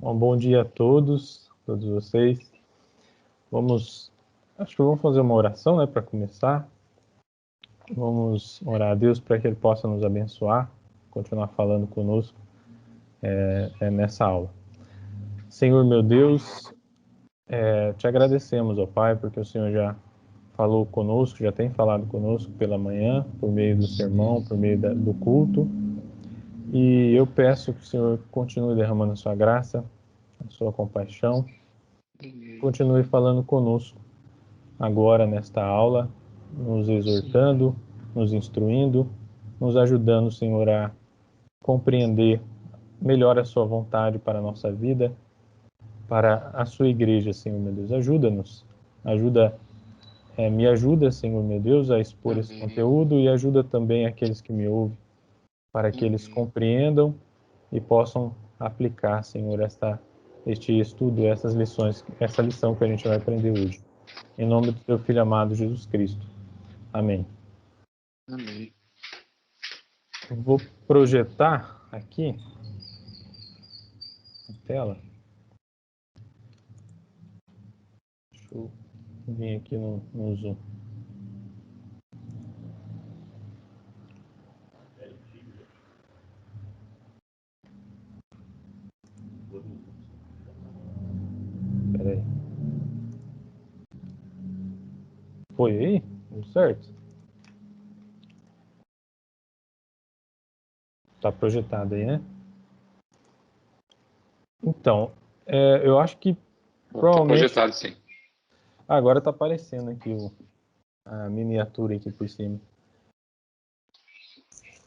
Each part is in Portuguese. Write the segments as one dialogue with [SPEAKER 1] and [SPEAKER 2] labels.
[SPEAKER 1] Um bom dia a todos vocês. Acho que vamos fazer uma oração, né, para começar. Vamos orar a Deus para que Ele possa nos abençoar, continuar falando conosco nessa aula. Senhor, meu Deus, te agradecemos, ó Pai, porque o Senhor já falou conosco, já tem falado conosco pela manhã, por meio do sermão, por meio do culto. E eu peço que o Senhor continue derramando a sua graça, a sua compaixão, continue falando conosco agora nesta aula, nos exortando, nos instruindo, nos ajudando, Senhor, a compreender melhor a sua vontade para a nossa vida, para a sua igreja, Senhor, meu Deus. Ajuda-nos, me ajuda, Senhor, meu Deus, a expor esse conteúdo e ajuda também aqueles que me ouvem, para que eles compreendam e possam aplicar, Senhor, este estudo, essas lições, essa lição que a gente vai aprender hoje. Em nome do teu Filho amado, Jesus Cristo. Amém.
[SPEAKER 2] Amém.
[SPEAKER 1] Vou projetar aqui a tela. Deixa eu vir aqui no Zoom. Espera aí. Foi aí? Tudo certo? Tá projetado aí, né? Então, eu acho que provavelmente...
[SPEAKER 2] Tá projetado, sim.
[SPEAKER 1] Agora tá aparecendo aqui a miniatura aqui por cima.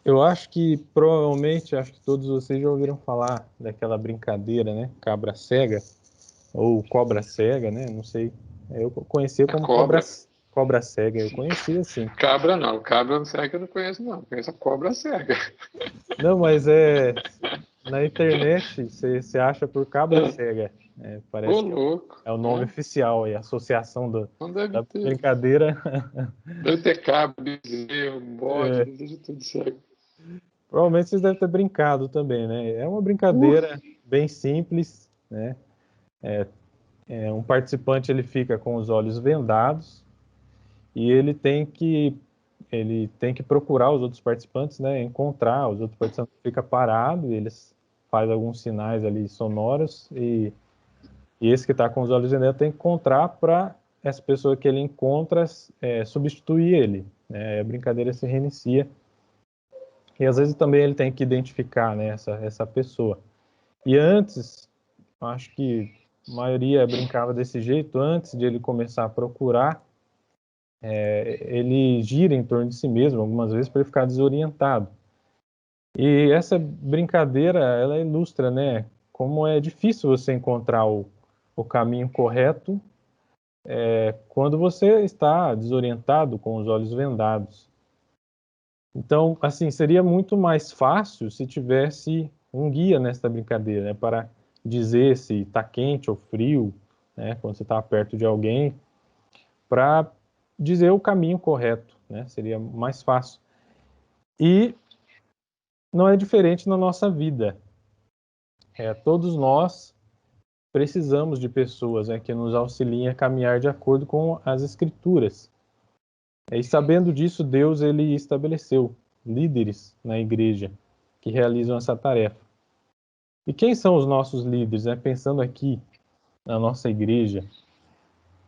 [SPEAKER 1] Eu acho que provavelmente, acho que todos vocês já ouviram falar daquela brincadeira, né? Cabra cega ou cobra cega, né? Não sei. Eu conhecia como cobra cega. Eu conhecia assim.
[SPEAKER 2] Cabra não. Cabra cega eu não conheço, não. Eu conheço a cobra cega.
[SPEAKER 1] Não, mas na internet você acha por cabra cega. Parece que
[SPEAKER 2] louco.
[SPEAKER 1] é o nome oficial aí, a associação
[SPEAKER 2] Não deve
[SPEAKER 1] da
[SPEAKER 2] ter.
[SPEAKER 1] brincadeira.
[SPEAKER 2] Deve ter cabra, bezerro, bode, deve ter tudo cego.
[SPEAKER 1] Provavelmente vocês devem ter brincado também, né? É uma brincadeira bem simples, né? Um participante ele fica com os olhos vendados e ele tem que procurar os outros participantes, né? Encontrar os outros participantes, fica parado, e eles fazem alguns sinais ali sonoros e esse que está com os olhos vendados tem que encontrar para essa pessoa que ele encontra substituir ele, né? A brincadeira se reinicia e às vezes também ele tem que identificar, né, essa pessoa. E antes, acho que a maioria brincava desse jeito, antes de ele começar a procurar, ele gira em torno de si mesmo algumas vezes para ele ficar desorientado. E essa brincadeira, ela ilustra, né, como é difícil você encontrar o caminho correto quando você está desorientado, com os olhos vendados. Então, assim, seria muito mais fácil se tivesse um guia nessa brincadeira, né, para dizer se está quente ou frio, né, quando você está perto de alguém, para dizer o caminho correto, né, seria mais fácil. E não é diferente na nossa vida. Todos nós precisamos de pessoas, né, que nos auxiliem a caminhar de acordo com as Escrituras. E sabendo disso, Deus ele estabeleceu líderes na igreja que realizam essa tarefa. E quem são os nossos líderes? Pensando aqui na nossa igreja,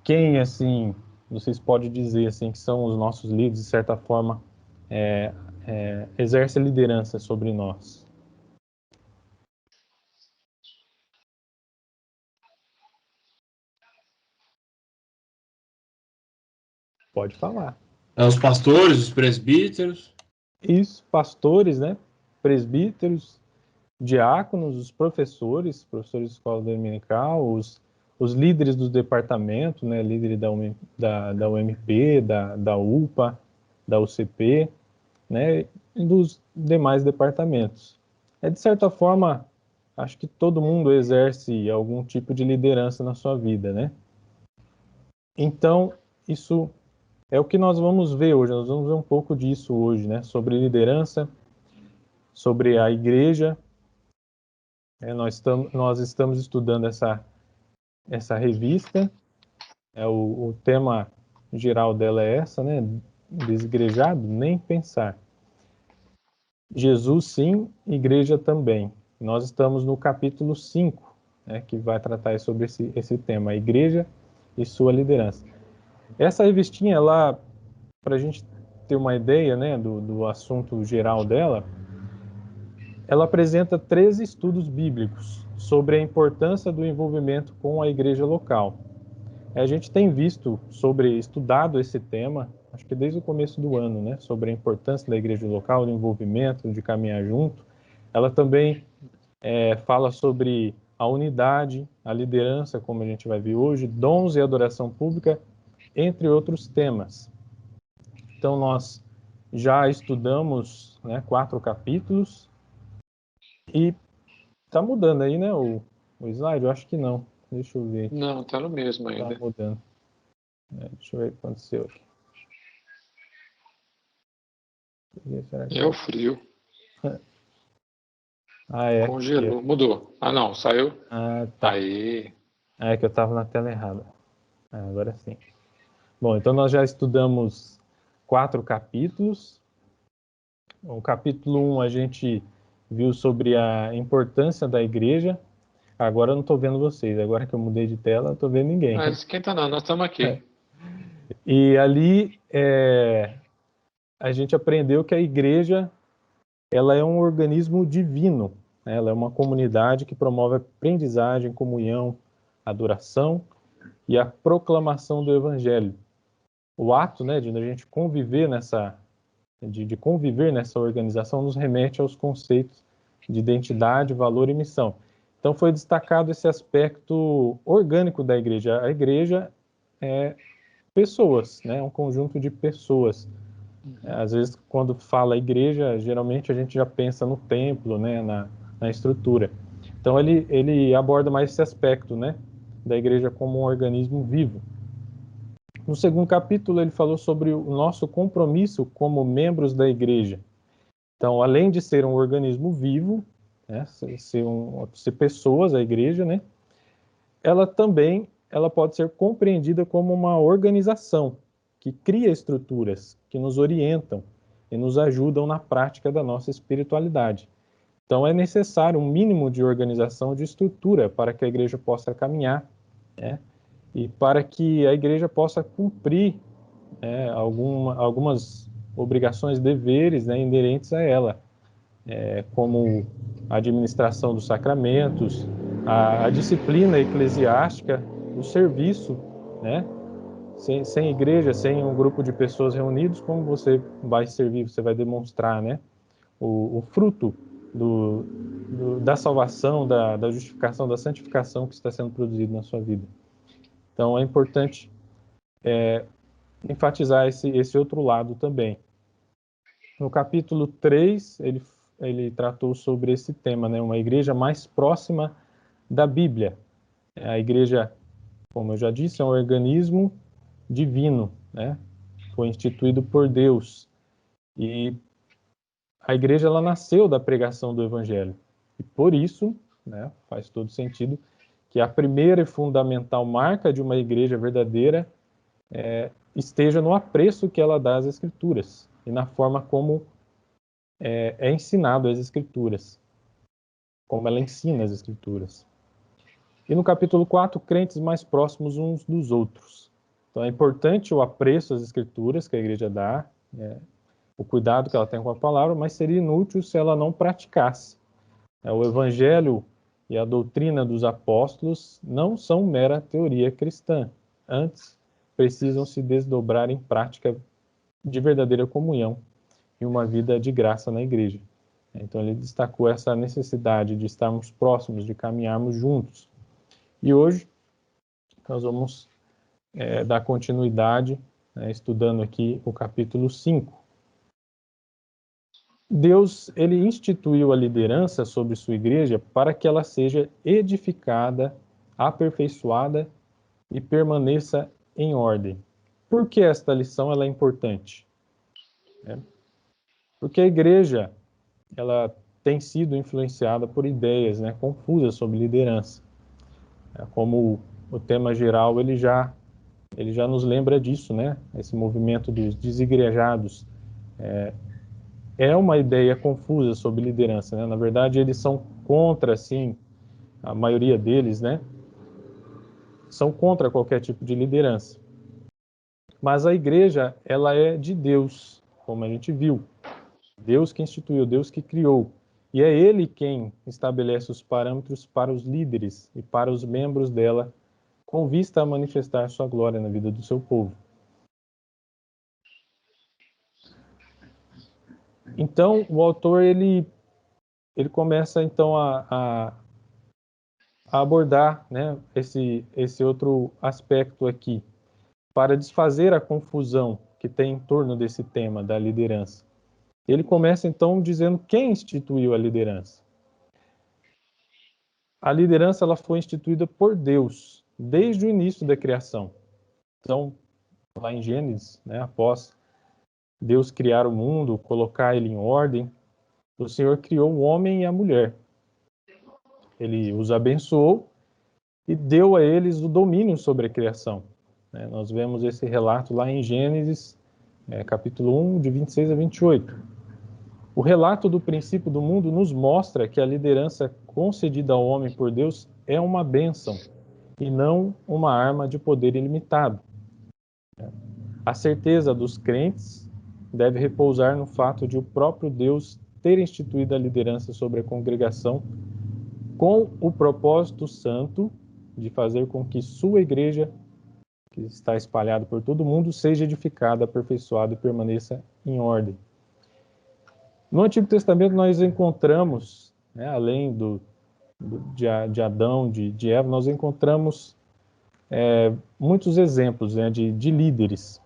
[SPEAKER 1] quem, assim, vocês podem dizer assim, que são os nossos líderes, de certa forma, exerce liderança sobre nós? Pode falar.
[SPEAKER 3] Os pastores, os presbíteros.
[SPEAKER 1] Isso, pastores, né? Presbíteros, diáconos, os professores de escola dominical, os líderes dos departamentos, né? Líderes da UMP, da UPA, da UCP, né? E dos demais departamentos. De certa forma, acho que todo mundo exerce algum tipo de liderança na sua vida, né? Então, isso é o que nós vamos ver hoje. Nós vamos ver um pouco disso hoje, né? Sobre liderança, sobre a igreja. Nós estamos estudando essa revista. O tema geral dela é essa, né? Desigrejado, nem pensar. Jesus sim, igreja também. Nós estamos no capítulo 5, né, que vai tratar sobre esse tema, a igreja e sua liderança. Essa revistinha, para a gente ter uma ideia, né, do assunto geral dela, ela apresenta 13 estudos bíblicos sobre a importância do envolvimento com a igreja local. A gente tem estudado esse tema, acho que desde o começo do ano, né, sobre a importância da igreja local, do envolvimento, de caminhar junto. Ela também fala sobre a unidade, a liderança, como a gente vai ver hoje, dons e adoração pública, entre outros temas. Então, nós já estudamos, né, 4 capítulos e está mudando aí, né, o slide? Eu acho que não. Deixa eu ver.
[SPEAKER 2] Não, está no mesmo ainda.
[SPEAKER 1] Está mudando. Deixa eu ver o que aconteceu aqui.
[SPEAKER 2] É o frio. Congelou.
[SPEAKER 1] É.
[SPEAKER 2] Mudou. Ah, não. Saiu.
[SPEAKER 1] Ah, tá.
[SPEAKER 2] Aí.
[SPEAKER 1] É que eu estava na tela errada. Agora sim. Bom, então nós já estudamos 4 capítulos. O capítulo 1 a gente viu sobre a importância da igreja. Agora eu não estou vendo vocês. Agora que eu mudei de tela, não estou vendo ninguém.
[SPEAKER 2] Mas esquenta não, nós estamos aqui.
[SPEAKER 1] E ali a gente aprendeu que a igreja ela é um organismo divino. Né? Ela é uma comunidade que promove a aprendizagem, comunhão, adoração e a proclamação do evangelho. O ato, né, de a gente conviver de conviver nessa organização nos remete aos conceitos de identidade, valor e missão. Então foi destacado esse aspecto orgânico da igreja. A igreja é pessoas, né, um conjunto de pessoas. Às vezes, quando fala igreja, geralmente a gente já pensa no templo, né, na estrutura. Então ele aborda mais esse aspecto, né, da igreja como um organismo vivo. No segundo capítulo, ele falou sobre o nosso compromisso como membros da igreja. Então, além de ser um organismo vivo, né, ser pessoas, a igreja, né, ela pode ser compreendida como uma organização que cria estruturas, que nos orientam e nos ajudam na prática da nossa espiritualidade. Então, é necessário um mínimo de organização, de estrutura, para que a igreja possa caminhar, né, e para que a igreja possa cumprir algumas obrigações, deveres, né, inerentes a ela, como a administração dos sacramentos, a disciplina eclesiástica, o serviço, né? Sem igreja, sem um grupo de pessoas reunidos, como você vai servir, você vai demonstrar, né, o fruto da salvação, da justificação, da santificação que está sendo produzido na sua vida. Então, é importante enfatizar esse outro lado também. No capítulo 3, ele tratou sobre esse tema, né? Uma igreja mais próxima da Bíblia. A igreja, como eu já disse, é um organismo divino, né? Foi instituído por Deus. E a igreja ela nasceu da pregação do Evangelho. E por isso, né, faz todo sentido que a primeira e fundamental marca de uma igreja verdadeira esteja no apreço que ela dá às Escrituras e na forma como é ensinado as Escrituras, como ela ensina as Escrituras. E no capítulo 4, crentes mais próximos uns dos outros. Então é importante o apreço às Escrituras que a igreja dá, o cuidado que ela tem com a palavra, mas seria inútil se ela não praticasse. O Evangelho e a doutrina dos apóstolos não são mera teoria cristã. Antes, precisam se desdobrar em prática de verdadeira comunhão e uma vida de graça na igreja. Então, ele destacou essa necessidade de estarmos próximos, de caminharmos juntos. E hoje, nós vamos dar continuidade, né, estudando aqui o capítulo 5. Deus, ele instituiu a liderança sobre sua igreja para que ela seja edificada, aperfeiçoada e permaneça em ordem. Por que esta lição ela é importante? Porque a igreja, ela tem sido influenciada por ideias, né, confusas sobre liderança. Como o tema geral ele já nos lembra disso, né? Esse movimento dos desigrejados é uma ideia confusa sobre liderança, né? Na verdade, eles são contra, assim, a maioria deles, né? São contra qualquer tipo de liderança. Mas a igreja, ela é de Deus, como a gente viu. Deus que instituiu, Deus que criou. E é Ele quem estabelece os parâmetros para os líderes e para os membros dela, com vista a manifestar sua glória na vida do seu povo. Então, o autor ele começa então a abordar, né, esse outro aspecto aqui, para desfazer a confusão que tem em torno desse tema da liderança. Ele começa então dizendo quem instituiu a liderança. A liderança ela foi instituída por Deus desde o início da criação. Então, lá em Gênesis, né, após Deus criar o mundo, colocar ele em ordem, o Senhor criou o homem e a mulher. Ele os abençoou e deu a eles o domínio sobre a criação. Nós vemos esse relato lá em Gênesis, capítulo 1, de 26 a 28. O relato do princípio do mundo nos mostra que a liderança concedida ao homem por Deus é uma bênção e não uma arma de poder ilimitado. A certeza dos crentes deve repousar no fato de o próprio Deus ter instituído a liderança sobre a congregação com o propósito santo de fazer com que sua igreja, que está espalhada por todo o mundo, seja edificada, aperfeiçoada e permaneça em ordem. No Antigo Testamento nós encontramos, né, além de Adão, de Eva, nós encontramos muitos exemplos, né, de líderes,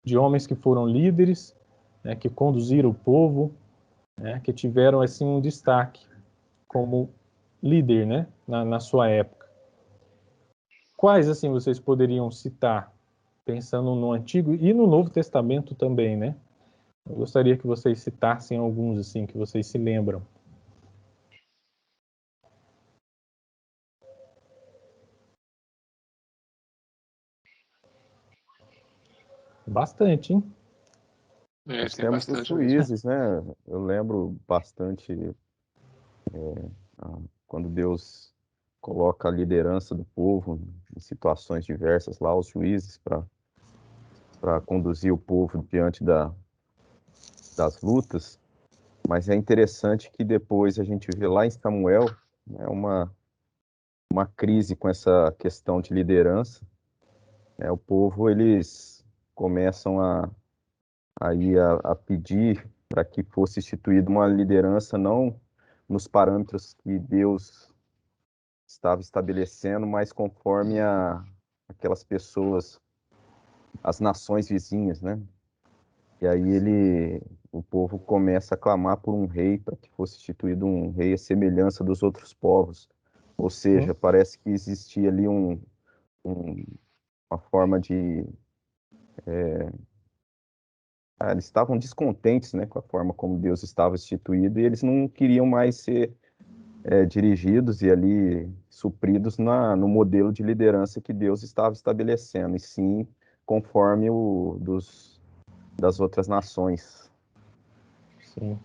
[SPEAKER 1] de homens que foram líderes, né, que conduziram o povo, né, que tiveram assim um destaque como líder, né, na sua época. Quais assim vocês poderiam citar, pensando no Antigo e no Novo Testamento também, né? Eu gostaria que vocês citassem alguns assim que vocês se lembram.
[SPEAKER 4] Bastante, hein?
[SPEAKER 2] Nós
[SPEAKER 4] temos os juízes, né? Eu lembro bastante quando Deus coloca a liderança do povo em situações diversas lá, os juízes, para conduzir o povo diante das lutas. Mas é interessante que depois a gente vê lá em Samuel, né, uma crise com essa questão de liderança. O povo, eles começam a pedir para que fosse instituída uma liderança não nos parâmetros que Deus estava estabelecendo, mas conforme aquelas pessoas, as nações vizinhas, né? E aí o povo começa a clamar por um rei, para que fosse instituído um rei à semelhança dos outros povos. Ou seja, parece que existia ali uma forma de... eles estavam descontentes, né, com a forma como Deus estava instituído, e eles não queriam mais ser dirigidos e ali supridos no modelo de liderança que Deus estava estabelecendo, e sim conforme das outras nações.
[SPEAKER 1] Sim.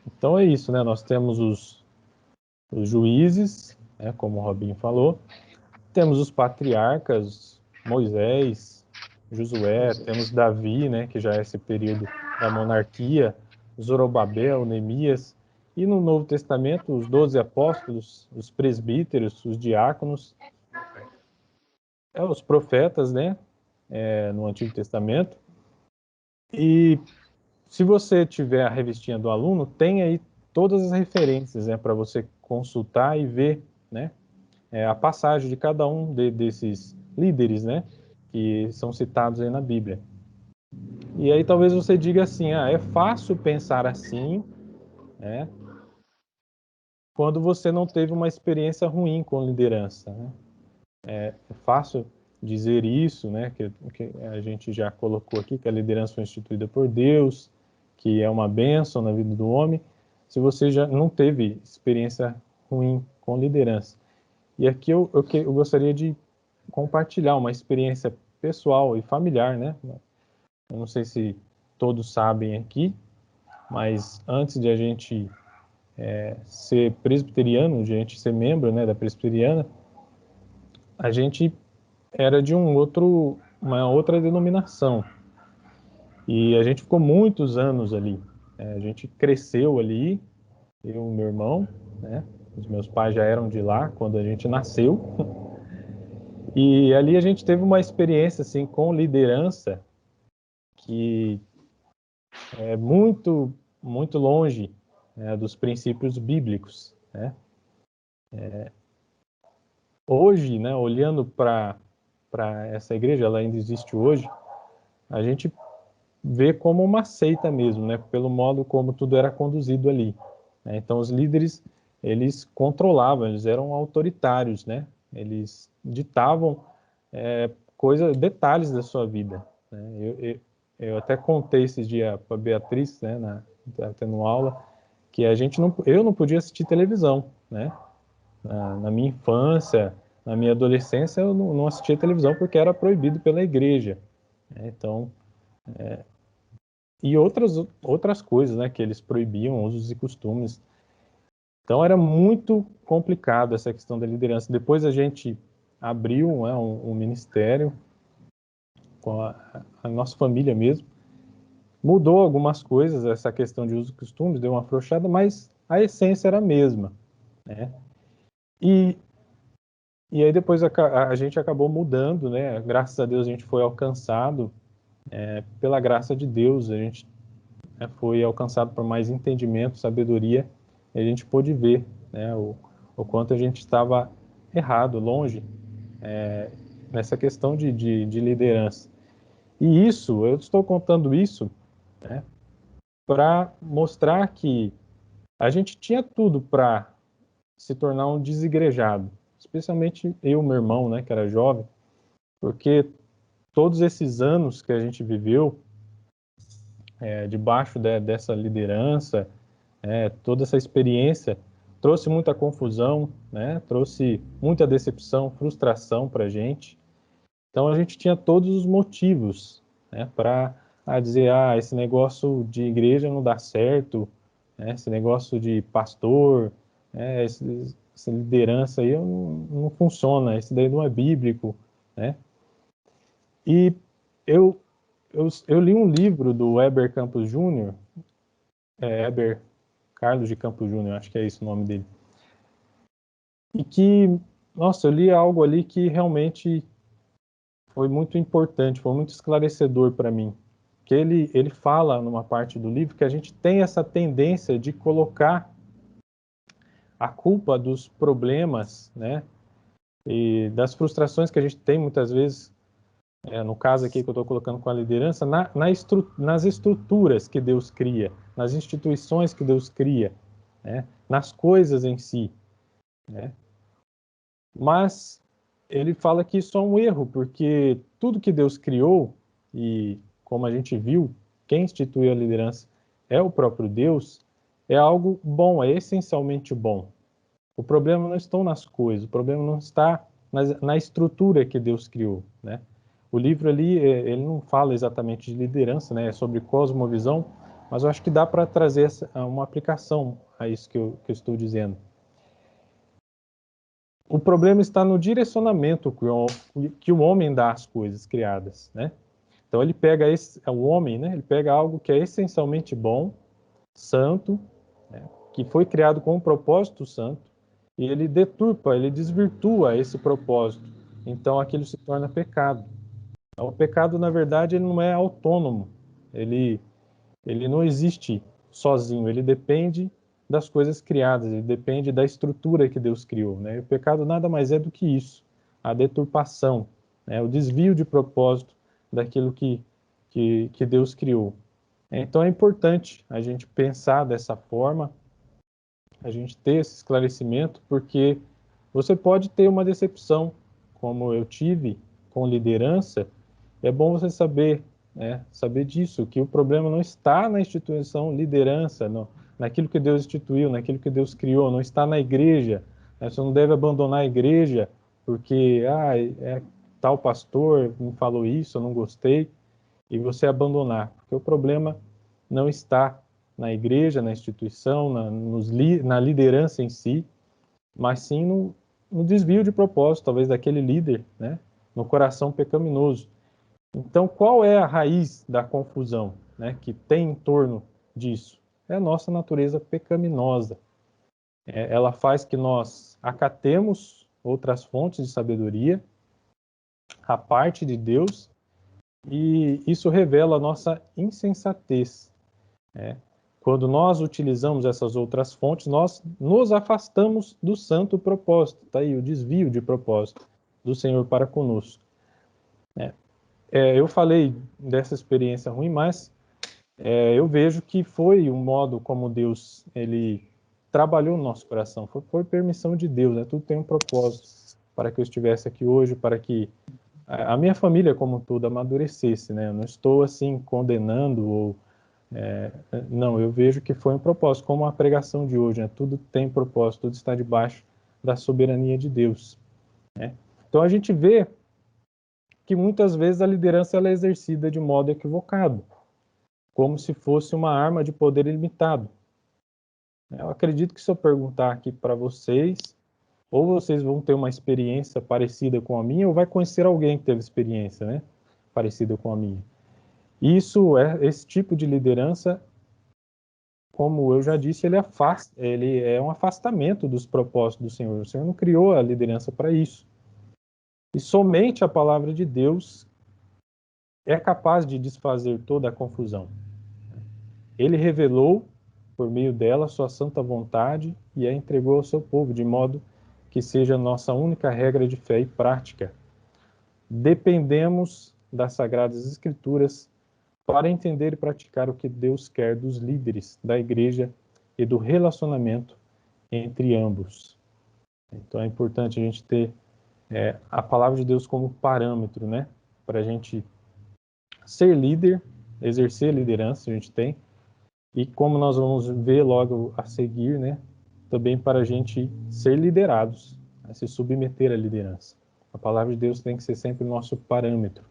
[SPEAKER 1] Então é isso, né? Nós temos os juízes, né, como o Robinho falou, temos os patriarcas, Moisés, Josué, temos Davi, né, que já é esse período da monarquia, Zorobabel, Neemias, e no Novo Testamento os 12 apóstolos, os presbíteros, os diáconos, os profetas, né, no Antigo Testamento. E se você tiver a revistinha do aluno, tem aí todas as referências, né, para você consultar e ver, né, a passagem de cada um desses líderes, né, que são citados aí na Bíblia. E aí talvez você diga assim, é fácil pensar assim, né, quando você não teve uma experiência ruim com liderança, né? É fácil dizer isso, né, que a gente já colocou aqui, que a liderança foi instituída por Deus, que é uma bênção na vida do homem, se você já não teve experiência ruim com liderança. E aqui eu gostaria de compartilhar uma experiência pessoal e familiar, né? Eu não sei se todos sabem aqui, mas antes de a gente ser presbiteriano, de a gente ser membro, né, da presbiteriana, a gente era de uma outra denominação. E a gente ficou muitos anos ali. A gente cresceu ali, eu e meu irmão, né? Os meus pais já eram de lá quando a gente nasceu. E ali a gente teve uma experiência assim com liderança que é muito longe, né, dos princípios bíblicos, né? Hoje, né, olhando para essa igreja, ela ainda existe hoje, a gente vê como uma seita mesmo, né, pelo modo como tudo era conduzido ali, né? Então os líderes, eles controlavam, eles eram autoritários, né? Eles ditavam detalhes da sua vida, né? Eu até contei esses dias para Beatriz, né, tendo aula, que eu não podia assistir televisão, né? Na minha infância, na minha adolescência, eu não assistia televisão porque era proibido pela igreja, né? Então, e outras coisas, né, que eles proibiam, usos e costumes. Então era muito complicado essa questão da liderança. Depois a gente abriu, né, um ministério com a nossa família mesmo. Mudou algumas coisas, essa questão de usos e costumes, deu uma afrouxada, mas a essência era a mesma, né? E aí depois a gente acabou mudando, né? Graças a Deus a gente foi alcançado, pela graça de Deus, a gente foi alcançado por mais entendimento, sabedoria, e a gente pôde ver, né, o quanto a gente estava errado, longe, nessa questão de liderança. E eu estou contando isso, né, para mostrar que a gente tinha tudo para se tornar um desigrejado, especialmente eu, meu irmão, né, que era jovem, porque todos esses anos que a gente viveu debaixo dessa liderança, toda essa experiência trouxe muita confusão, né? Trouxe muita decepção, frustração para a gente. Então a gente tinha todos os motivos, né, para dizer, esse negócio de igreja não dá certo, né? Esse negócio de pastor, essa liderança aí não funciona, esse daí não é bíblico, né? E eu li um livro do Heber Campos Júnior, Heber Carlos de Campos Júnior, acho que é esse o nome dele. E que, nossa, eu li algo ali que realmente foi muito importante, foi muito esclarecedor para mim. Que ele fala numa parte do livro que a gente tem essa tendência de colocar a culpa dos problemas, né, e das frustrações que a gente tem muitas vezes, no caso aqui que eu estou colocando com a liderança, nas estruturas que Deus cria, nas instituições que Deus cria, né, nas coisas em si, né? Mas ele fala que isso é um erro, porque tudo que Deus criou, e como a gente viu, quem instituiu a liderança é o próprio Deus, é algo bom, é essencialmente bom. O problema não está nas coisas, o problema não está na estrutura que Deus criou, né? O livro ali, ele não fala exatamente de liderança, né? É sobre cosmovisão, mas eu acho que dá para trazer uma aplicação a isso que eu estou dizendo. O problema está no direcionamento que o homem dá às coisas criadas, né? Então ele pega o homem, né? Ele pega algo que é essencialmente bom, santo, né, que foi criado com um propósito santo, e ele deturpa, ele desvirtua esse propósito. Então aquilo se torna pecado. O pecado, na verdade, ele não é autônomo. Ele não existe sozinho, ele depende das coisas criadas, ele depende da estrutura que Deus criou, né? E o pecado nada mais é do que isso, a deturpação, né? O desvio de propósito daquilo que Deus criou. Então é importante a gente pensar dessa forma, a gente ter esse esclarecimento, porque você pode ter uma decepção, como eu tive com liderança. É bom você saber, né, saber disso, que o problema não está na instituição liderança, naquilo que Deus instituiu, naquilo que Deus criou, não está na igreja. Né? Você não deve abandonar a igreja porque tal pastor me falou isso, eu não gostei, e você abandonar. Porque o problema não está na igreja, na instituição, na liderança em si, mas sim no desvio de propósito, talvez daquele líder, né? No coração pecaminoso. Então, qual é a raiz da confusão, né, que tem em torno disso? É a nossa natureza pecaminosa. Ela faz que nós acatemos outras fontes de sabedoria, a parte de Deus, e isso revela a nossa insensatez. Quando nós utilizamos essas outras fontes, nós nos afastamos do santo propósito, tá aí o desvio de propósito do Senhor para conosco. Eu falei dessa experiência ruim, mas eu vejo que foi um modo como Deus ele trabalhou no nosso coração, foi permissão de Deus, né? Tudo tem um propósito para que eu estivesse aqui hoje, para que a minha família como um todo amadurecesse, né? Eu não estou assim condenando ou não, eu vejo que foi um propósito, como a pregação de hoje, né? Tudo tem propósito, tudo está debaixo da soberania de Deus, né? Então a gente vê que muitas vezes a liderança ela é exercida de modo equivocado, como se fosse uma arma de poder ilimitado. Eu acredito que se eu perguntar aqui para vocês, ou vocês vão ter uma experiência parecida com a minha, ou vai conhecer alguém que teve experiência, né, parecida com a minha. Esse tipo de liderança, como eu já disse, ele é um afastamento dos propósitos do Senhor. O Senhor não criou a liderança para isso. E somente a palavra de Deus é capaz de desfazer toda a confusão. Ele revelou, por meio dela, sua santa vontade e a entregou ao seu povo, de modo que seja nossa única regra de fé e prática. Dependemos das Sagradas Escrituras para entender e praticar o que Deus quer dos líderes da igreja e do relacionamento entre ambos. Então é importante a gente ter a palavra de Deus como parâmetro, né? Para a gente ser líder, exercer a liderança, a gente tem, e como nós vamos ver logo a seguir, né? Também para a gente ser liderados, a se submeter à liderança. A palavra de Deus tem que ser sempre o nosso parâmetro.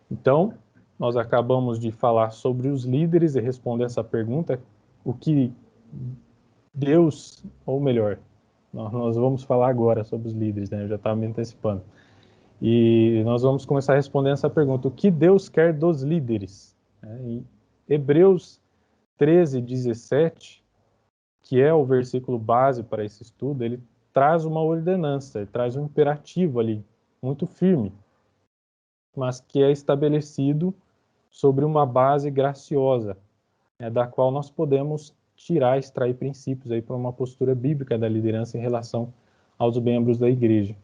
[SPEAKER 1] Então, nós acabamos de falar sobre os líderes e responder essa pergunta, o que Deus, ou melhor, nós vamos falar agora sobre os líderes, né? Eu já estava me antecipando. E nós vamos começar respondendo essa pergunta, o que Deus quer dos líderes? Em Hebreus 13:17, que é o versículo base para esse estudo, ele traz uma ordenança, ele traz um imperativo ali, muito firme, mas que é estabelecido sobre uma base graciosa, da qual nós podemos extrair princípios aí para uma postura bíblica da liderança em relação aos membros da igreja.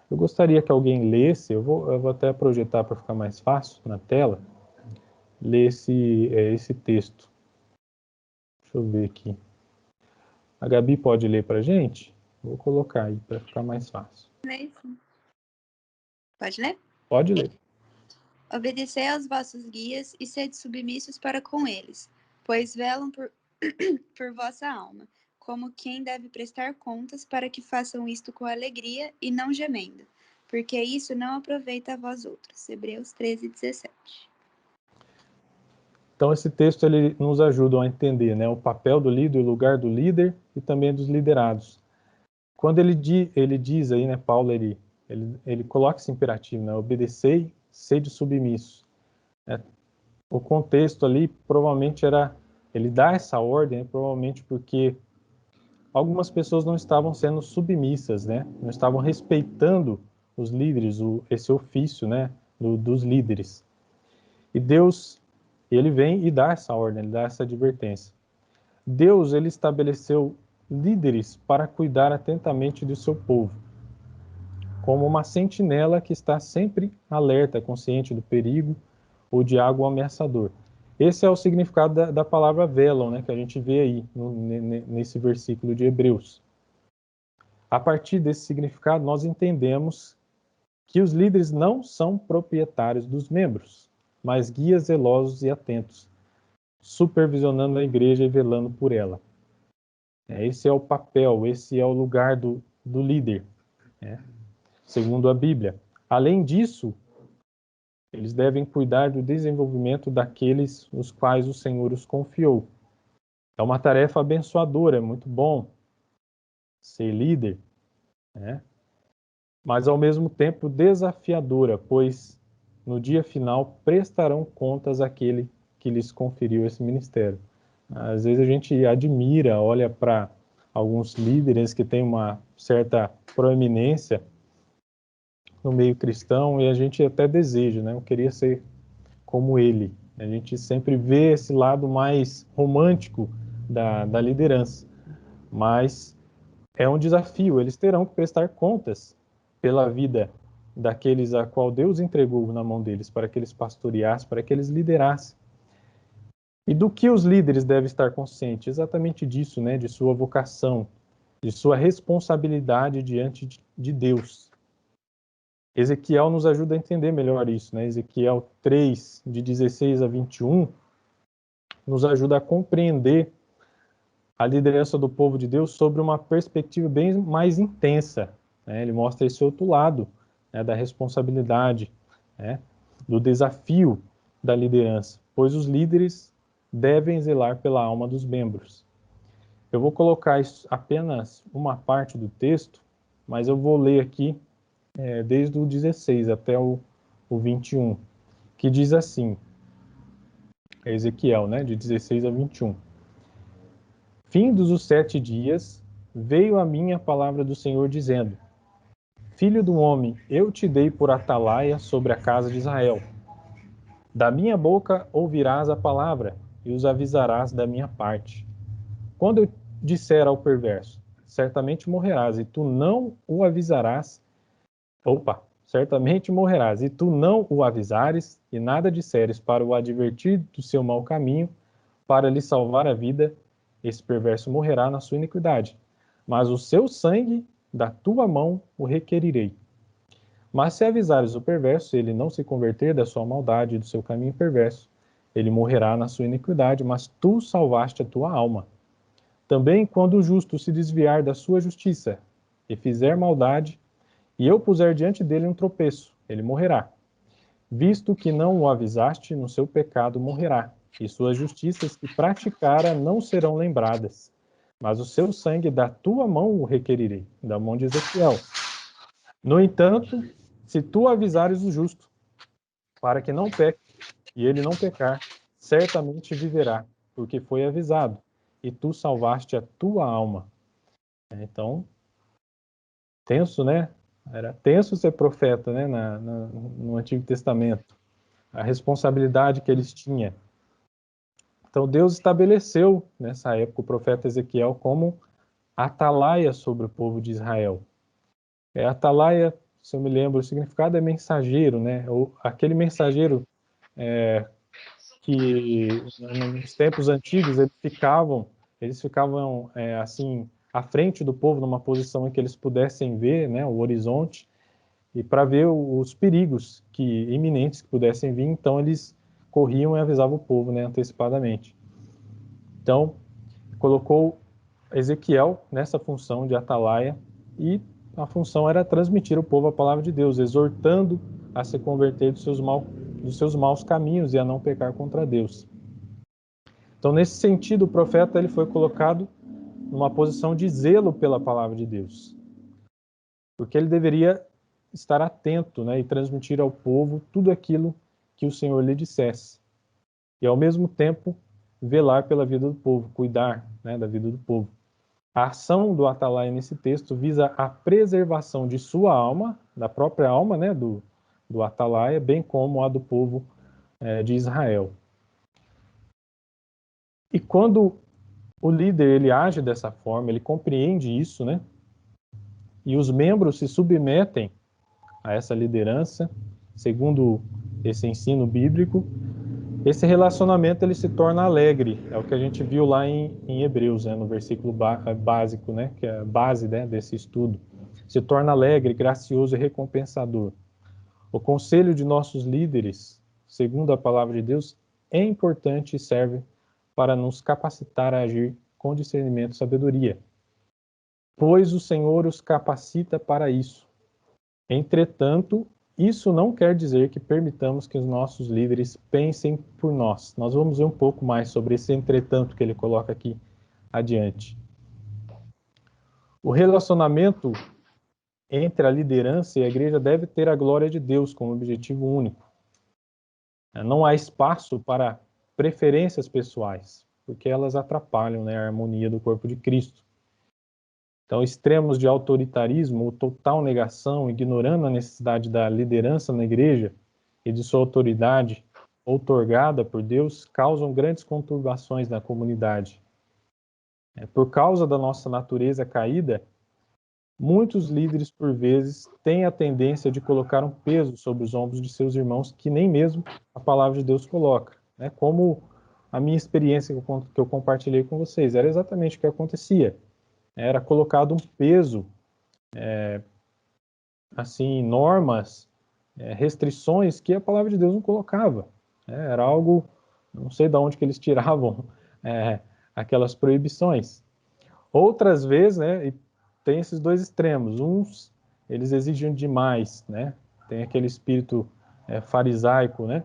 [SPEAKER 1] Eu gostaria que alguém lesse, eu vou até projetar para ficar mais fácil na tela, ler esse texto. Deixa eu ver aqui. A Gabi pode ler para a gente? Vou colocar aí para ficar mais fácil.
[SPEAKER 5] Pode ler?
[SPEAKER 1] Pode ler.
[SPEAKER 5] Obedecei aos vossos guias e sede submissos para com eles, pois velam por vossa alma, como quem deve prestar contas, para que façam isto com alegria e não gemendo, porque isso não aproveita a vós outros. Hebreus 13:17.
[SPEAKER 1] Então esse texto ele nos ajuda a entender, né, o papel do líder, o lugar do líder e também dos liderados. Quando ele diz aí, né, Paulo, ele coloca esse imperativo, né, obedecei, sede submissos. O contexto ali provavelmente ele dá essa ordem, provavelmente porque algumas pessoas não estavam sendo submissas, né, não estavam respeitando os líderes, esse ofício, né, dos líderes. E Deus, ele vem e dá essa ordem, ele dá essa advertência. Deus, ele estabeleceu líderes para cuidar atentamente do seu povo, como uma sentinela que está sempre alerta, consciente do perigo ou de algo ameaçador. Esse é o significado da palavra velam, né, que a gente vê aí nesse versículo de Hebreus. A partir desse significado, nós entendemos que os líderes não são proprietários dos membros, mas guias zelosos e atentos. supervisionando a igreja e velando por ela. Esse é o papel, esse é o lugar do líder, segundo a Bíblia. Além disso, eles devem cuidar do desenvolvimento daqueles os quais o Senhor os confiou. É uma tarefa abençoadora, é muito bom ser líder, mas ao mesmo tempo desafiadora, pois no dia final prestarão contas àquele que lhes conferiu esse ministério. Às vezes a gente admira, olha para alguns líderes que têm uma certa proeminência no meio cristão e a gente até deseja, eu queria ser como ele. A gente sempre vê esse lado mais romântico da liderança, mas é um desafio, eles terão que prestar contas pela vida daqueles a qual Deus entregou na mão deles, para que eles pastoreassem, para que eles liderassem. E do que os líderes devem estar conscientes? Exatamente disso, de sua vocação, de sua responsabilidade diante de Deus. Ezequiel nos ajuda a entender melhor isso, Ezequiel 3, de 16 a 21, nos ajuda a compreender a liderança do povo de Deus sobre uma perspectiva bem mais intensa. Ele mostra esse outro lado, da responsabilidade, do desafio da liderança, pois os líderes devem zelar pela alma dos membros. Eu vou colocar apenas uma parte do texto, mas eu vou ler aqui desde o 16 até o 21, que diz assim, Ezequiel, de 16 a 21. Findos os 7 dias, veio a mim a palavra do Senhor dizendo, Filho do homem, eu te dei por atalaia sobre a casa de Israel. Da minha boca ouvirás a palavra e os avisarás da minha parte. Quando eu disser ao perverso, certamente morrerás, e tu não o avisarás. Certamente morrerás, e tu não o avisares, e nada disseres para o advertir do seu mau caminho, para lhe salvar a vida, esse perverso morrerá na sua iniquidade. Mas o seu sangue da tua mão o requerirei. Mas se avisares o perverso, ele não se converter da sua maldade e do seu caminho perverso, ele morrerá na sua iniquidade, mas tu salvaste a tua alma. Também quando o justo se desviar da sua justiça e fizer maldade, e eu puser diante dele um tropeço, ele morrerá. Visto que não o avisaste, no seu pecado morrerá, e suas justiças que praticara não serão lembradas. Mas o seu sangue da tua mão o requerirei, da mão de Ezequiel. No entanto, se tu avisares o justo, para que não peque, e ele não pecar, certamente viverá, porque foi avisado, e tu salvaste a tua alma. Então, tenso, Era tenso ser profeta, no Antigo Testamento. A responsabilidade que eles tinham. Então, Deus estabeleceu, nessa época, o profeta Ezequiel como atalaia sobre o povo de Israel. Atalaia, se eu me lembro, o significado é mensageiro, Ou aquele mensageiro que, nos tempos antigos, eles ficavam assim, à frente do povo, numa posição em que eles pudessem ver, o horizonte, e para ver os perigos iminentes que pudessem vir, então eles corriam e avisavam o povo, antecipadamente. Então, colocou Ezequiel nessa função de atalaia, e a função era transmitir ao povo a palavra de Deus, exortando a se converter dos seus maus caminhos e a não pecar contra Deus. Então, nesse sentido, o profeta ele foi colocado numa posição de zelo pela palavra de Deus, porque ele deveria estar atento, e transmitir ao povo tudo aquilo que o Senhor lhe dissesse, e ao mesmo tempo velar pela vida do povo, cuidar, da vida do povo. A ação do atalaia nesse texto visa a preservação de sua alma, da própria alma, do atalaia, bem como a do povo de Israel. E quando o líder ele age dessa forma, ele compreende isso, e os membros se submetem a essa liderança, segundo esse ensino bíblico, esse relacionamento ele se torna alegre. É o que a gente viu lá em Hebreus, no versículo básico, que é a base desse estudo. Se torna alegre, gracioso e recompensador. O conselho de nossos líderes, segundo a palavra de Deus, é importante e serve para nos capacitar a agir com discernimento e sabedoria, pois o Senhor os capacita para isso. Entretanto, isso não quer dizer que permitamos que os nossos líderes pensem por nós. Nós vamos ver um pouco mais sobre esse entretanto que ele coloca aqui adiante. O relacionamento entre a liderança e a igreja deve ter a glória de Deus como objetivo único. Não há espaço para preferências pessoais, porque elas atrapalham, né, a harmonia do corpo de Cristo. Então, extremos de autoritarismo ou total negação, ignorando a necessidade da liderança na igreja e de sua autoridade outorgada por Deus, causam grandes conturbações na comunidade. Por causa da nossa natureza caída, muitos líderes, por vezes, têm a tendência de colocar um peso sobre os ombros de seus irmãos que nem mesmo a palavra de Deus coloca. Como a minha experiência que eu compartilhei com vocês, era exatamente o que acontecia. Era colocado um peso, assim, normas, restrições que a palavra de Deus não colocava. Era algo, não sei de onde que eles tiravam aquelas proibições. Outras vezes, né, tem esses dois extremos. Uns, eles exigem demais, né? Tem aquele espírito farisaico, né?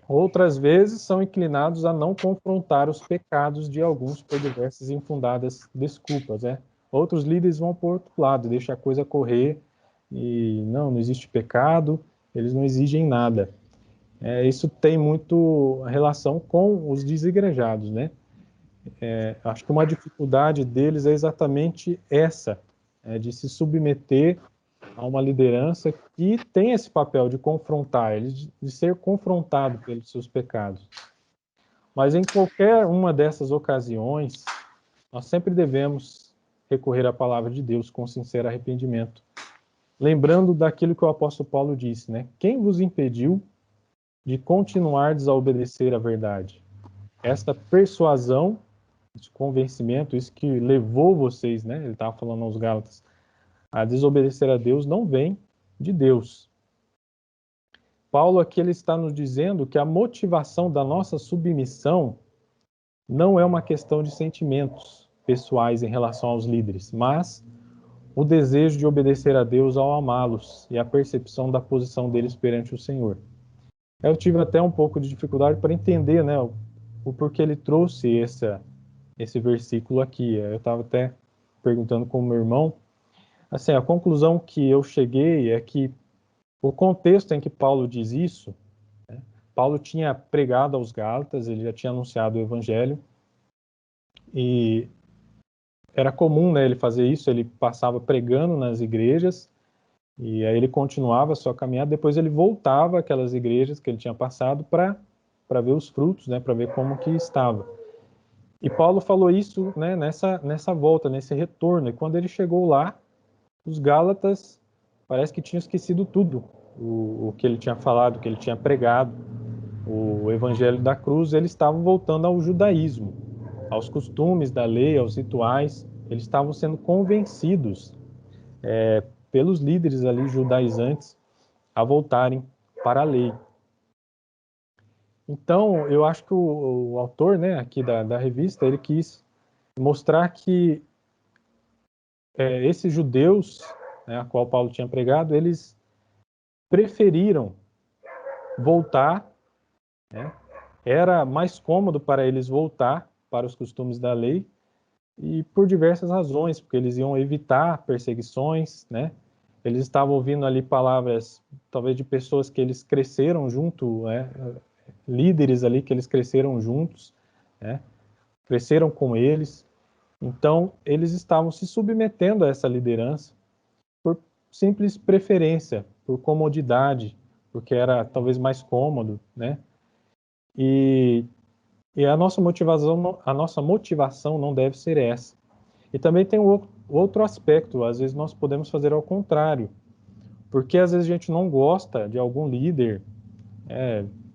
[SPEAKER 1] Outras vezes são inclinados a não confrontar os pecados de alguns por diversas infundadas desculpas, né? Outros líderes vão por outro lado, deixam a coisa correr e não existe pecado, eles não exigem nada. Isso tem muito relação com os desigrejados, né? Acho que uma dificuldade deles é exatamente essa, de se submeter a uma liderança que tem esse papel de confrontar eles, de ser confrontado pelos seus pecados. Mas em qualquer uma dessas ocasiões, nós sempre devemos recorrer à palavra de Deus com sincero arrependimento. Lembrando daquilo que o apóstolo Paulo disse, né? Quem vos impediu de continuardes a obedecer à verdade? Esta persuasão, esse convencimento, isso que levou vocês, né? Ele estava falando aos Gálatas, a desobedecer a Deus, não vem de Deus. Paulo aqui ele está nos dizendo que a motivação da nossa submissão não é uma questão de sentimentos pessoais em relação aos líderes, mas o desejo de obedecer a Deus ao amá-los e a percepção da posição deles perante o Senhor. Eu tive até um pouco de dificuldade para entender, né, o porquê ele trouxe esse versículo aqui. Eu estava até perguntando com o meu irmão. Assim, a conclusão que eu cheguei é que o contexto em que Paulo diz isso, né, Paulo tinha pregado aos Gálatas, ele já tinha anunciado o evangelho, e era comum, né, ele fazer isso, ele passava pregando nas igrejas, e aí ele continuava a sua caminhada, depois ele voltava àquelas igrejas que ele tinha passado para ver os frutos, né, para ver como que estava. E Paulo falou isso, né, nessa volta, nesse retorno, e quando ele chegou lá, os Gálatas parece que tinham esquecido tudo, o que ele tinha falado, o que ele tinha pregado, o evangelho da cruz. Eles estavam voltando ao judaísmo, aos costumes da lei, aos rituais. Eles estavam sendo convencidos pelos líderes ali judaizantes a voltarem para a lei. Então, eu acho que o autor, né, aqui da revista, ele quis mostrar que esses judeus, né, a qual Paulo tinha pregado, eles preferiram voltar, né? Era mais cômodo para eles voltar para os costumes da lei, e por diversas razões, porque eles iam evitar perseguições, né? Eles estavam ouvindo ali palavras, talvez de pessoas que eles cresceram junto, né? Líderes ali que eles cresceram juntos, né? Cresceram com eles. Então, eles estavam se submetendo a essa liderança por simples preferência, por comodidade, porque era talvez mais cômodo, né? E a nossa motivação não deve ser essa. E também tem outro aspecto, às vezes nós podemos fazer ao contrário, porque às vezes a gente não gosta de algum líder,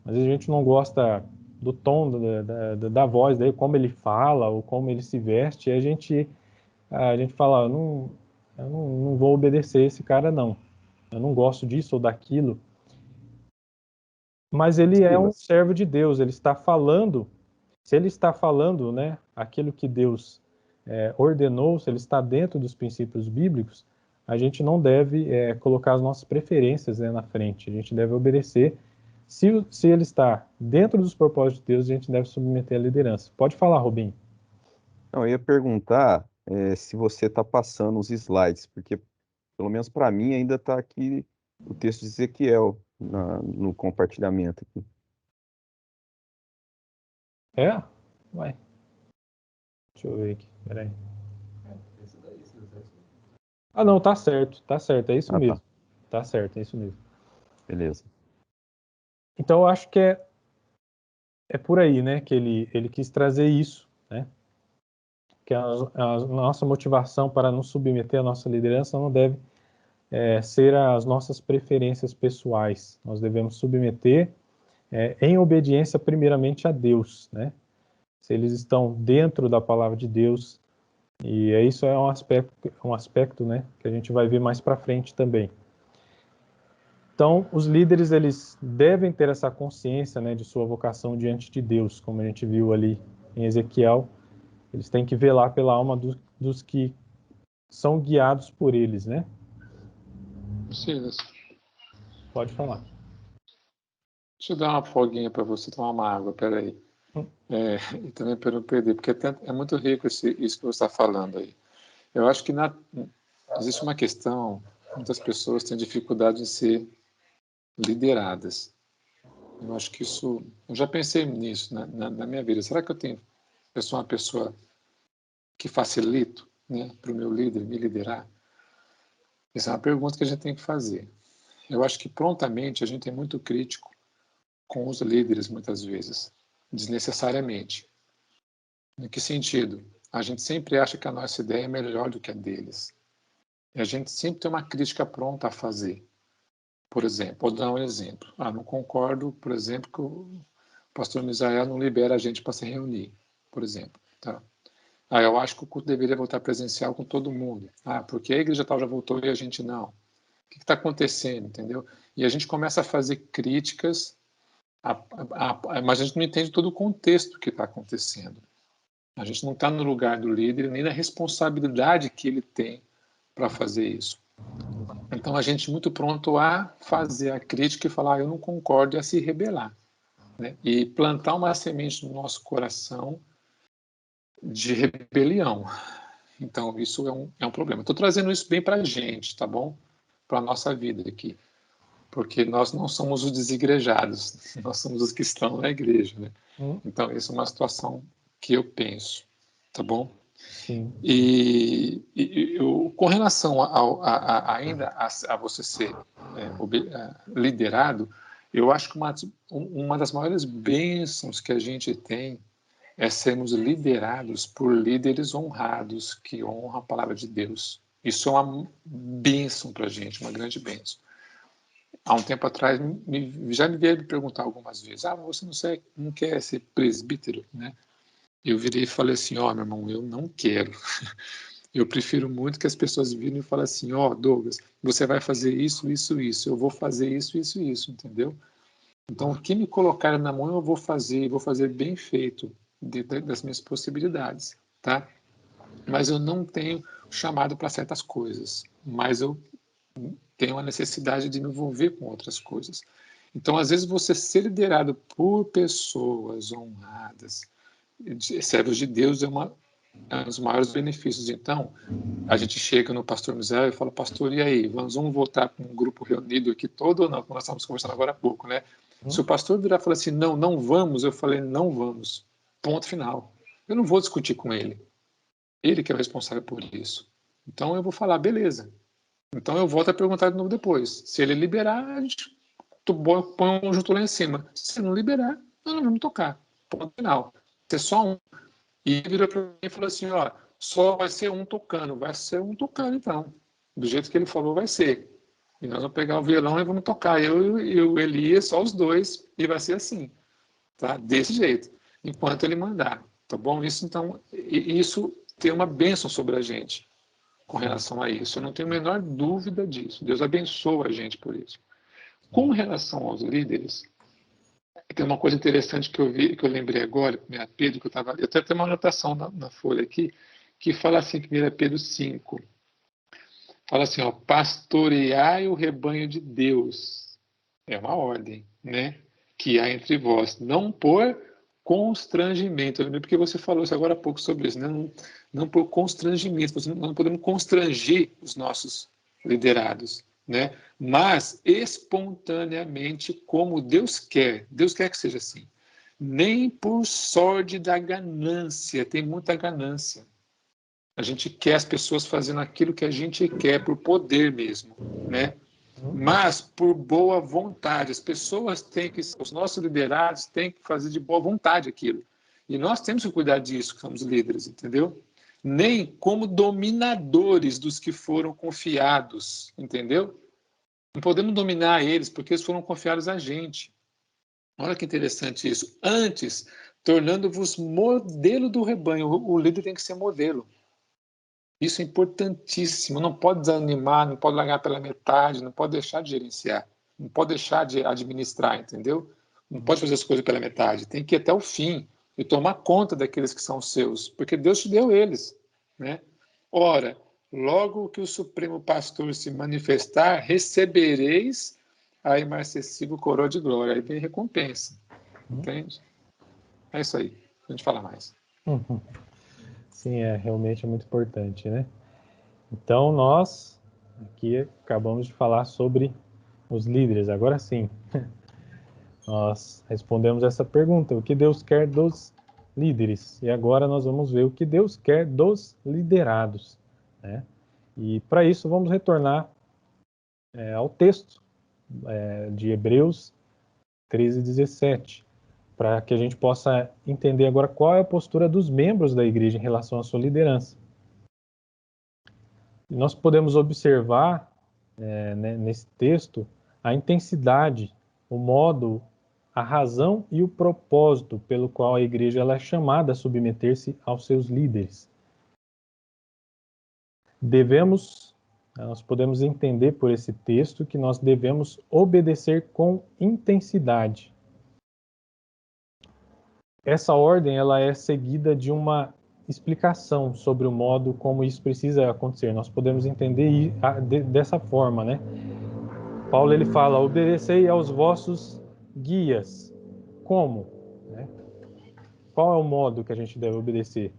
[SPEAKER 1] às vezes a gente não gosta do tom da voz dele, como ele fala ou como ele se veste, e a gente fala, eu não vou obedecer esse cara, não. Eu não gosto disso ou daquilo. Mas ele é um servo de Deus, ele está falando Se ele está falando, né, aquilo que Deus ordenou, se ele está dentro dos princípios bíblicos, a gente não deve colocar as nossas preferências, né, na frente. A gente deve obedecer. Se ele está dentro dos propósitos de Deus, a gente deve submeter à liderança. Pode falar, Robinho.
[SPEAKER 4] Não, eu ia perguntar se você está passando os slides, porque pelo menos para mim ainda está aqui o texto de Ezequiel no compartilhamento aqui.
[SPEAKER 1] Vai. Deixa eu ver aqui, peraí. Ah, não, tá certo, é isso mesmo. Tá certo, é isso mesmo.
[SPEAKER 4] Beleza.
[SPEAKER 1] Então eu acho que é por aí, né, que ele quis trazer isso, né? Que a nossa motivação para nos submeter à nossa liderança não deve ser as nossas preferências pessoais. Nós devemos submeter em obediência primeiramente a Deus, né? Se eles estão dentro da palavra de Deus, e isso é um aspecto, né, que a gente vai ver mais para frente também. Então, os líderes, eles devem ter essa consciência, né, de sua vocação diante de Deus, como a gente viu ali em Ezequiel. Eles têm que velar pela alma dos que são guiados por eles, né?
[SPEAKER 2] Silas,
[SPEAKER 1] Pode falar.
[SPEAKER 2] deixa eu dar uma folguinha para você tomar uma água, peraí. E também para não perder, porque é muito rico isso que você está falando aí. Eu acho que existe uma questão, muitas pessoas têm dificuldade em ser lideradas. Eu acho que isso, eu já pensei nisso na minha vida. Será que eu sou uma pessoa que facilito, né, para o meu líder me liderar? Essa é uma pergunta que a gente tem que fazer. Eu acho que prontamente a gente é muito crítico com os líderes, muitas vezes, desnecessariamente. Em que sentido? A gente sempre acha que a nossa ideia é melhor do que a deles. E a gente sempre tem uma crítica pronta a fazer. Por exemplo, vou dar um exemplo. Não concordo, por exemplo, que o pastor Misael não libera a gente para se reunir, por exemplo. Tá? Eu acho que o culto deveria voltar presencial com todo mundo. Porque a igreja tal já voltou e a gente não. O que está acontecendo, entendeu? E a gente começa a fazer críticas, mas a gente não entende todo o contexto que está acontecendo. A gente não está no lugar do líder, nem na responsabilidade que ele tem para fazer isso. Então, a gente é muito pronto a fazer a crítica e falar, eu não concordo, e a se rebelar. Né? E plantar uma semente no nosso coração de rebelião. Então, isso é um problema. Estou trazendo isso bem para a gente, tá bom? Para a nossa vida aqui. Porque nós não somos os desigrejados, nós somos os que estão na igreja. Né? Então, isso é uma situação que eu penso, tá bom?
[SPEAKER 1] Sim.
[SPEAKER 2] Com relação ainda a você ser liderado, eu acho que uma das maiores bênçãos que a gente tem é sermos liderados por líderes honrados, que honram a palavra de Deus. Isso é uma bênção para a gente, uma grande bênção. Há um tempo atrás, já me vieram me perguntar algumas vezes, você não quer ser presbítero, né? Eu virei e falei assim, meu irmão, eu não quero. Eu prefiro muito que as pessoas virem e falem assim, Douglas, você vai fazer isso, isso, isso, eu vou fazer isso, isso, isso, entendeu? Então, o que me colocar na mão eu vou fazer bem feito, das minhas possibilidades, tá? Mas eu não tenho chamado para certas coisas, mas eu tenho a necessidade de me envolver com outras coisas. Então, às vezes, você ser liderado por pessoas honradas, servos de Deus, é um dos maiores benefícios. Então, a gente chega no pastor Misael e fala, pastor, e aí, vamos voltar com um grupo reunido aqui todo ou não? Como nós estávamos conversando agora há pouco, né? Se o pastor virar e falar assim, não vamos, eu falei, não vamos. Ponto final. Eu não vou discutir com ele. Ele que é o responsável por isso. Então, eu vou falar, beleza. Então, eu volto a perguntar de novo depois. Se ele liberar, a gente põe um junto lá em cima. Se não liberar, nós não vamos tocar. Ponto final. Se é só um. E ele virou para mim e falou assim, só vai ser um tocando. Vai ser um tocando, então. Do jeito que ele falou, vai ser. E nós vamos pegar o violão e vamos tocar. Eu e o Elias, só os dois, e vai ser assim. Tá? Desse jeito. Enquanto ele mandar. Tá bom? Isso tem uma bênção sobre a gente com relação a isso. Eu não tenho a menor dúvida disso. Deus abençoa a gente por isso. Com relação aos líderes, Tem uma coisa interessante que eu vi, que eu lembrei agora, 1 Pedro, eu tenho até uma anotação na folha aqui, que fala assim, 1 Pedro 5, fala assim, ó, pastoreai o rebanho de Deus. É uma ordem, né? Que há entre vós, não por constrangimento. Eu lembro porque você falou isso agora há pouco sobre isso, né? Não por constrangimento. Nós não podemos constranger os nossos liderados, né? Mas espontaneamente, como Deus quer. Deus quer que seja assim. Nem por sorte da ganância. Tem muita ganância. A gente quer as pessoas fazendo aquilo que a gente quer, por poder mesmo, né? Mas por boa vontade. As pessoas têm que, os nossos liderados têm que fazer de boa vontade aquilo. E nós temos que cuidar disso, que somos líderes, entendeu? Nem como dominadores dos que foram confiados, entendeu? Não podemos dominar eles, porque eles foram confiados a gente. Olha que interessante isso. Antes, tornando-vos modelo do rebanho. O líder tem que ser modelo. Isso é importantíssimo. Não pode desanimar, não pode largar pela metade, não pode deixar de gerenciar, não pode deixar de administrar, entendeu? Não pode fazer as coisas pela metade. Tem que ir até o fim e tomar conta daqueles que são seus, porque Deus te deu eles, né? Ora, logo que o Supremo Pastor se manifestar, recebereis a imarcessível coroa de glória. Aí vem recompensa, entende? É isso aí. A gente fala mais.
[SPEAKER 1] Sim, realmente é muito importante, né? Então, nós aqui acabamos de falar sobre os líderes. Agora sim, nós respondemos essa pergunta: o que Deus quer dos líderes? E agora nós vamos ver o que Deus quer dos liderados, né? E para isso vamos retornar ao texto de Hebreus 13:17, para que a gente possa entender agora qual é a postura dos membros da igreja em relação à sua liderança. E nós podemos observar nesse texto a intensidade, o modo, a razão e o propósito pelo qual a igreja ela é chamada a submeter-se aos seus líderes. Nós podemos entender por esse texto que nós devemos obedecer com intensidade. Essa ordem ela é seguida de uma explicação sobre o modo como isso precisa acontecer. Nós podemos entender dessa forma, né? Paulo ele fala: obedecei aos vossos guias. Como? Qual é o modo que a gente deve obedecer?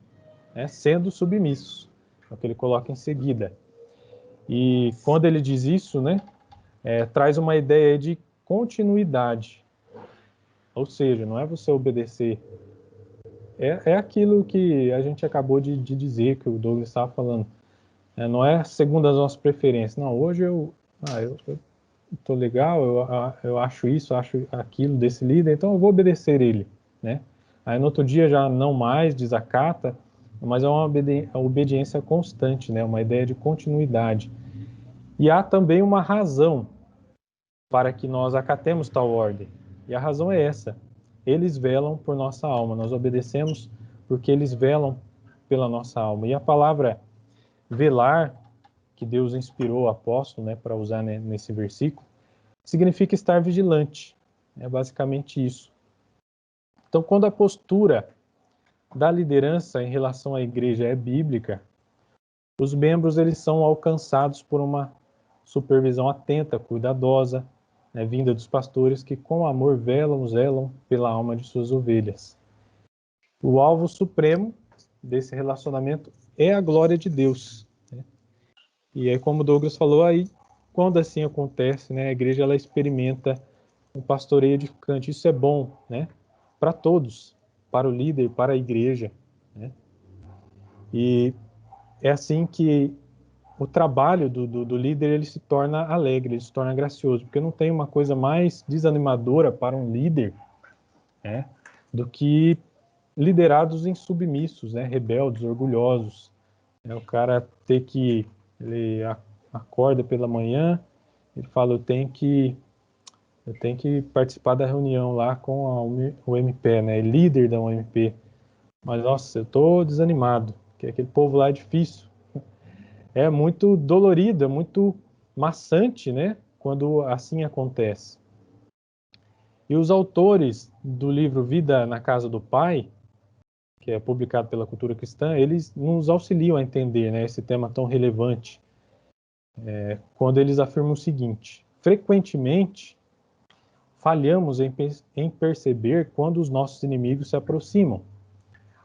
[SPEAKER 1] Sendo submissos. É o que ele coloca em seguida. E quando ele diz isso, né, traz uma ideia de continuidade. Ou seja, não é você obedecer. É aquilo que a gente acabou de dizer, que o Douglas estava falando. Não é segundo as nossas preferências. Não, hoje eu tô legal, eu acho isso, acho aquilo desse líder, então eu vou obedecer ele, né? Aí no outro dia já não mais, desacata, mas é uma obediência constante, né? Uma ideia de continuidade. E há também uma razão para que nós acatemos tal ordem. E a razão é essa: eles velam por nossa alma. Nós obedecemos porque eles velam pela nossa alma. E a palavra velar, que Deus inspirou o apóstolo, né, para usar nesse versículo, significa estar vigilante. É basicamente isso. Então, quando a postura da liderança em relação à igreja é bíblica, os membros eles são alcançados por uma supervisão atenta, cuidadosa, vinda dos pastores que com amor zelam pela alma de suas ovelhas. O alvo supremo desse relacionamento é a glória de Deus. E aí, como o Douglas falou, aí, quando assim acontece, né, a igreja ela experimenta um pastoreio edificante. Isso é bom, né, para todos, para o líder, para a igreja, né? E é assim que o trabalho do líder ele se torna alegre, ele se torna gracioso, porque não tem uma coisa mais desanimadora para um líder, né, do que liderados insubmissos, né, rebeldes, orgulhosos. O cara ter que ele acorda pela manhã, ele fala: eu tenho que participar da reunião lá com o MP, né, líder da UMP. Mas nossa, eu tô desanimado, porque aquele povo lá é difícil. É muito dolorido, é muito maçante, né, quando assim acontece. E os autores do livro Vida na Casa do Pai, que é publicado pela Cultura Cristã, eles nos auxiliam a entender, né, esse tema tão relevante, quando eles afirmam o seguinte: frequentemente falhamos em perceber quando os nossos inimigos se aproximam,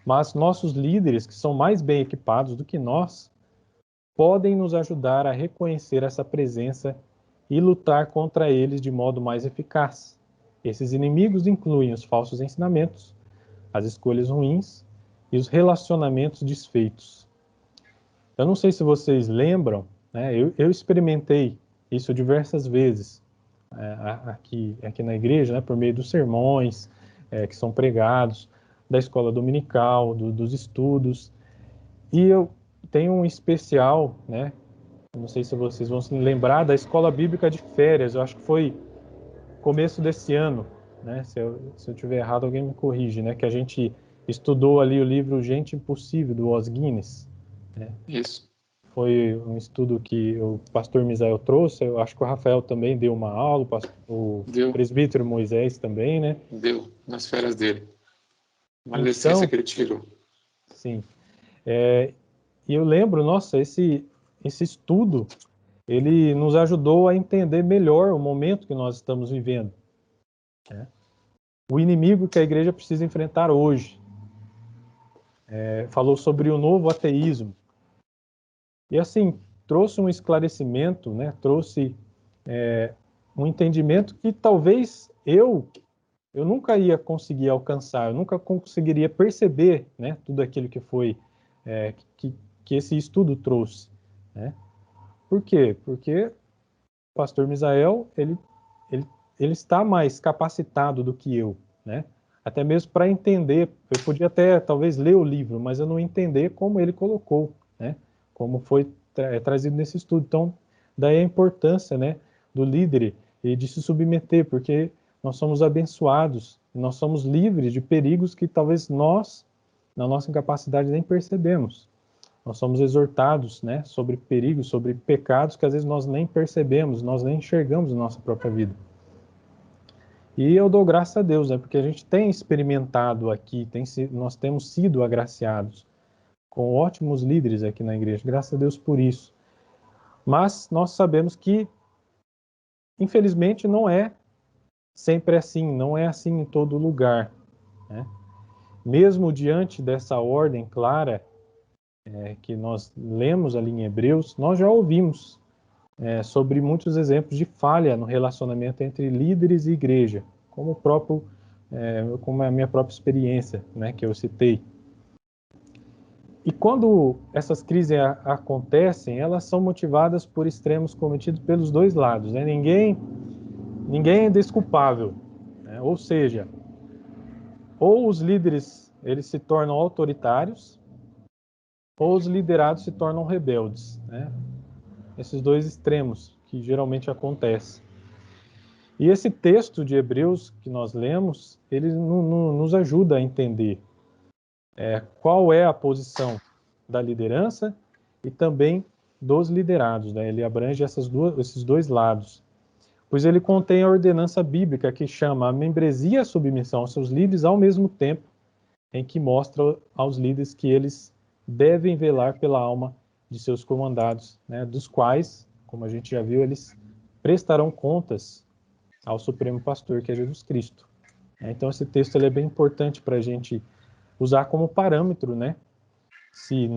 [SPEAKER 1] mas nossos líderes, que são mais bem equipados do que nós, podem nos ajudar a reconhecer essa presença e lutar contra eles de modo mais eficaz. Esses inimigos incluem os falsos ensinamentos, as escolhas ruins e os relacionamentos desfeitos. Eu não sei se vocês lembram, né, eu experimentei isso diversas vezes aqui na igreja, né, por meio dos sermões que são pregados, da escola dominical, dos estudos. E eu tenho um especial, né, não sei se vocês vão se lembrar, da escola bíblica de férias. Eu acho que foi começo desse ano, né? Se eu tiver errado, alguém me corrige, né? Que a gente estudou ali o livro Gente Impossível, do Os Guinness. Né?
[SPEAKER 2] Isso.
[SPEAKER 1] Foi um estudo que o pastor Misael trouxe. Eu acho que o Rafael também deu uma aula, o presbítero Moisés também, né?
[SPEAKER 2] Deu, nas férias dele. Uma
[SPEAKER 1] Então,
[SPEAKER 2] licença que ele tirou.
[SPEAKER 1] Sim. E eu lembro, nossa, esse estudo, ele nos ajudou a entender melhor o momento que nós estamos vivendo. Né? O inimigo que a igreja precisa enfrentar hoje. Falou sobre o novo ateísmo. E assim, trouxe um esclarecimento, né? Trouxe um entendimento que talvez eu nunca ia conseguir alcançar, eu nunca conseguiria perceber, né? Tudo aquilo que foi, que esse estudo trouxe. Né? Por quê? Porque o pastor Misael, ele está mais capacitado do que eu, né? Até mesmo para entender, eu podia até talvez ler o livro, mas eu não entender como ele colocou, né? Como foi trazido nesse estudo. Então, daí a importância, né, do líder e de se submeter, porque nós somos abençoados, nós somos livres de perigos que talvez nós, na nossa incapacidade, nem percebemos. Nós somos exortados, né, sobre perigos, sobre pecados que às vezes nós nem percebemos, nós nem enxergamos na nossa própria vida. E eu dou graças a Deus, né, porque a gente tem experimentado aqui, nós temos sido agraciados com ótimos líderes aqui na igreja, graças a Deus por isso. Mas nós sabemos que, infelizmente, não é sempre assim, não é assim em todo lugar. Né? Mesmo diante dessa ordem clara que nós lemos ali em Hebreus, nós já ouvimos sobre muitos exemplos de falha no relacionamento entre líderes e igreja, como como a minha própria experiência, né, que eu citei. E quando essas crises acontecem, elas são motivadas por extremos cometidos pelos dois lados. Né? Ninguém é desculpável. Né? Ou seja, ou os líderes eles se tornam autoritários, ou os liderados se tornam rebeldes. Né? Esses dois extremos que geralmente acontecem. E esse texto de Hebreus que nós lemos, ele nos ajuda a entender qual é a posição da liderança e também dos liderados. Né? Ele abrange esses dois lados. Pois ele contém a ordenança bíblica que chama a membresia e a submissão aos seus líderes ao mesmo tempo em que mostra aos líderes que eles devem velar pela alma de seus comandados, né? Dos quais, como a gente já viu, eles prestarão contas ao Supremo Pastor, que é Jesus Cristo. Então esse texto ele é bem importante para a gente usar como parâmetro, né? Se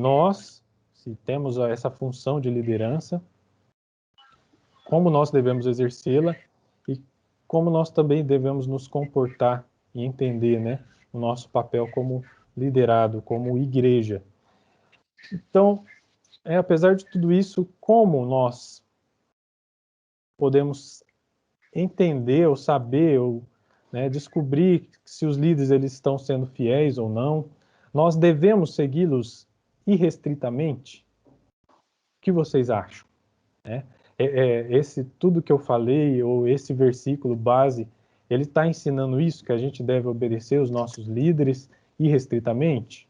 [SPEAKER 1] temos essa função de liderança, como nós devemos exercê-la e como nós também devemos nos comportar e entender, né, o nosso papel como liderado, como igreja. Então, apesar de tudo isso, como nós podemos entender ou saber ou descobrir se os líderes eles estão sendo fiéis ou não? Nós devemos segui-los irrestritamente? O que vocês acham? Esse tudo que eu falei, ou esse versículo base, ele está ensinando isso, que a gente deve obedecer os nossos líderes irrestritamente?